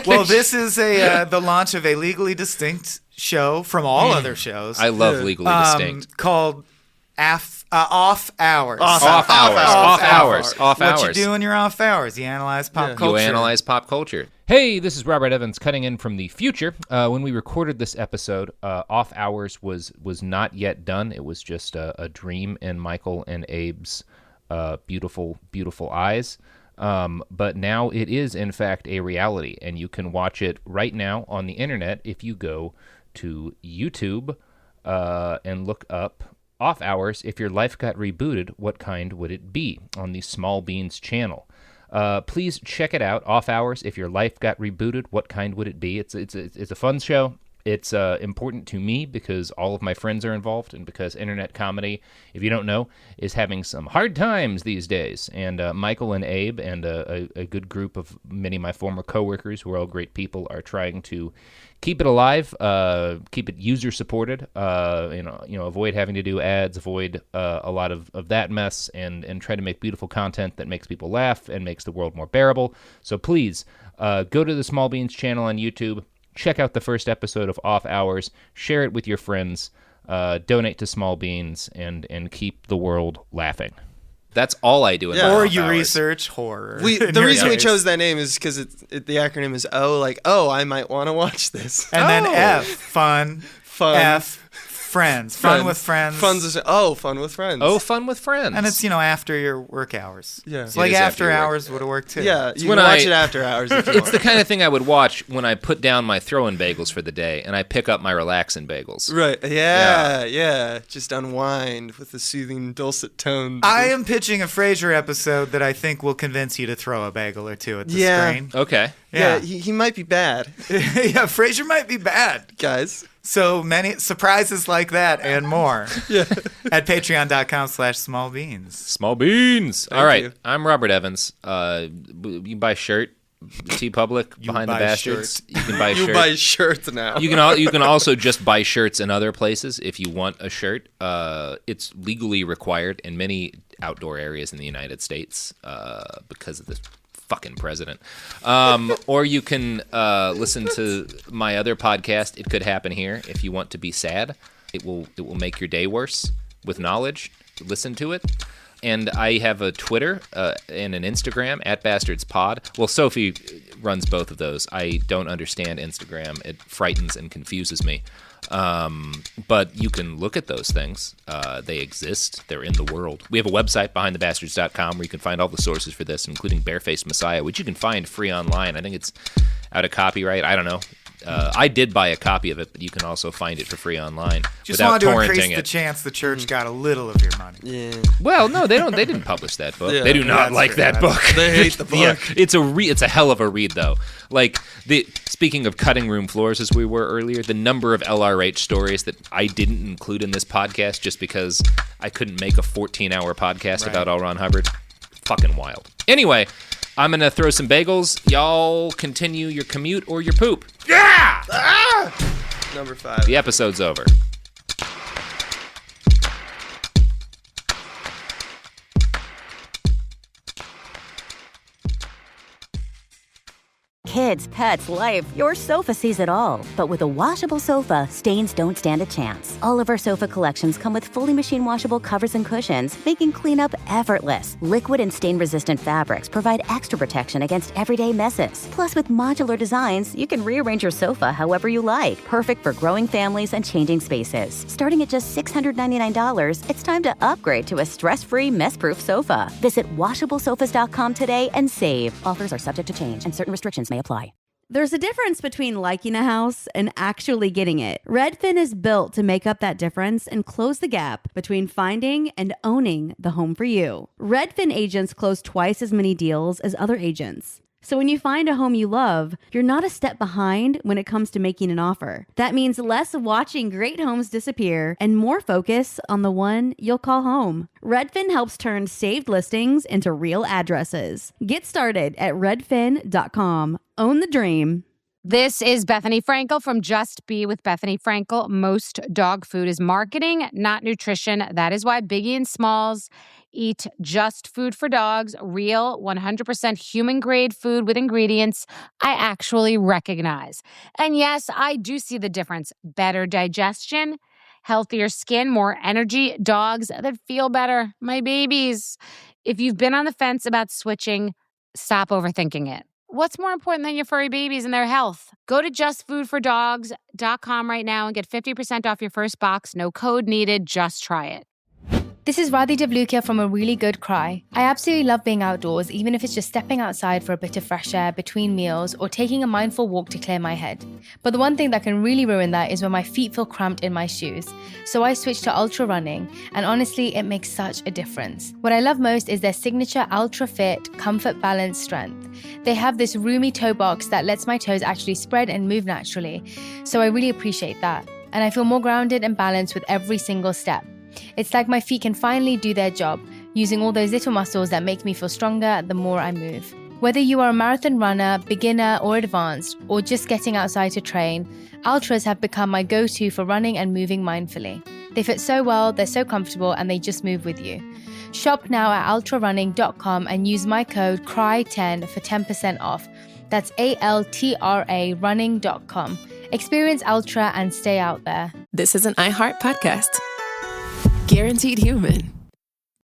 Well, this is the launch of a legally distinct show from all other shows. I love legally distinct. Called Off Hours. Off Hours. What you do in your off hours? You analyze pop culture. You analyze pop culture. Hey, this is Robert Evans cutting in from the future. When we recorded this episode, Off Hours was not yet done. It was just a dream in Michael and Abe's beautiful, beautiful eyes. But now it is, in fact, a reality, and you can watch it right now on the internet if you go to YouTube and look up Off Hours. If your life got rebooted, what kind would it be? On the Small Beans channel. Please check it out. Off Hours. If your life got rebooted, what kind would it be? It's a fun show. It's important to me because all of my friends are involved, and because internet comedy, if you don't know, is having some hard times these days. And Michael and Abe and a good group of many of my former coworkers, who are all great people, are trying to keep it alive, keep it user supported, avoid having to do ads, avoid a lot of that mess, and try to make beautiful content that makes people laugh and makes the world more bearable. So please go to the Small Beans channel on YouTube. Check out the first episode of Off Hours, share it with your friends, donate to Small Beans, and keep the world laughing. That's all I do in my Or Off you Hours. research horror. The reason we chose that name is because the acronym is O, like, I might want to watch this. And then F, fun. F, friends. Fun with friends. Fun with friends. Oh, fun with friends. And it's, after your work hours. Yeah. It's like after hours would have worked too. Yeah, you can watch it after hours if you want. It's the kind of thing I would watch when I put down my throw-in bagels for the day and I pick up my relaxin' bagels. Right. Yeah. Just unwind with the soothing dulcet tones. I am pitching a Frasier episode that I think will convince you to throw a bagel or two at the screen. Okay. Yeah, he might be bad. Yeah, Frasier might be bad. Guys. So many surprises like that and more at patreon.com/smallbeans. Small Beans. Thank All right. you. I'm Robert Evans. You can buy a shirt. T-Public, Behind the Bastards. You can buy a shirt. You buy shirts now. You can also just buy shirts in other places if you want a shirt. It's legally required in many outdoor areas in the United States because of the fucking president. Or you can listen to my other podcast, It Could Happen Here, if you want to be sad. It will make your day worse with knowledge. Listen to it. And I have a Twitter and an Instagram, @BastardsPod. Well, Sophie runs both of those. I don't understand Instagram. It frightens and confuses me. But you can look at those things. They exist. They're in the world. We have a website, behindthebastards.com, where you can find all the sources for this, including Barefaced Messiah, which you can find free online. I think it's out of copyright. I don't know. I did buy a copy of it, but you can also find it for free online Just without wanted to torrenting increase it. the chance the church got a little of your money. Yeah. Well, no, they don't. They didn't publish that book. Yeah. They do not That's like true. that book. They hate the book. Yeah, it's a hell of a read, though. Like speaking of cutting room floors, as we were earlier, the number of LRH stories that I didn't include in this podcast just because I couldn't make a 14-hour podcast about L. Ron Hubbard, fucking wild. Anyway, I'm gonna throw some bagels. Y'all continue your commute or your poop. Yeah! Number 5. The episode's over. Kids, pets, life, your sofa sees it all. But with a washable sofa, stains don't stand a chance. All of our sofa collections come with fully machine washable covers and cushions, making cleanup effortless. Liquid and stain-resistant fabrics provide extra protection against everyday messes. Plus, with modular designs, you can rearrange your sofa however you like. Perfect for growing families and changing spaces. Starting at just $699, it's time to upgrade to a stress-free, mess-proof sofa. Visit washablesofas.com today and save. Offers are subject to change, and certain restrictions may apply. There's a difference between liking a house and actually getting it. Redfin is built to make up that difference and close the gap between finding and owning the home for you. Redfin agents close twice as many deals as other agents. So when you find a home you love, you're not a step behind when it comes to making an offer. That means less watching great homes disappear and more focus on the one you'll call home. Redfin helps turn saved listings into real addresses. Get started at redfin.com. Own the dream. This is Bethany Frankel from Just Be with Bethany Frankel. Most dog food is marketing, not nutrition. That is why Biggie and Smalls eat just food for dogs, real 100% human-grade food with ingredients I actually recognize. And yes, I do see the difference. Better digestion, healthier skin, more energy, dogs that feel better, my babies. If you've been on the fence about switching, stop overthinking it. What's more important than your furry babies and their health? Go to justfoodfordogs.com right now and get 50% off your first box. No code needed. Just try it. This is Radhi Devlukia from A Really Good Cry. I absolutely love being outdoors, even if it's just stepping outside for a bit of fresh air between meals or taking a mindful walk to clear my head. But the one thing that can really ruin that is when my feet feel cramped in my shoes. So I switched to ultra running, and honestly, it makes such a difference. What I love most is their signature Ultra Fit Comfort Balance Strength. They have this roomy toe box that lets my toes actually spread and move naturally. So I really appreciate that. And I feel more grounded and balanced with every single step. It's like my feet can finally do their job, using all those little muscles that make me feel stronger the more I move. Whether you are a marathon runner, beginner or advanced, or just getting outside to train, Ultras have become my go-to for running and moving mindfully. They fit so well, they're so comfortable, and they just move with you. Shop now at ultrarunning.com and use my code CRY10 for 10% off. That's ALTRA running.com. Experience Ultra and stay out there. This is an iHeart podcast. Guaranteed human.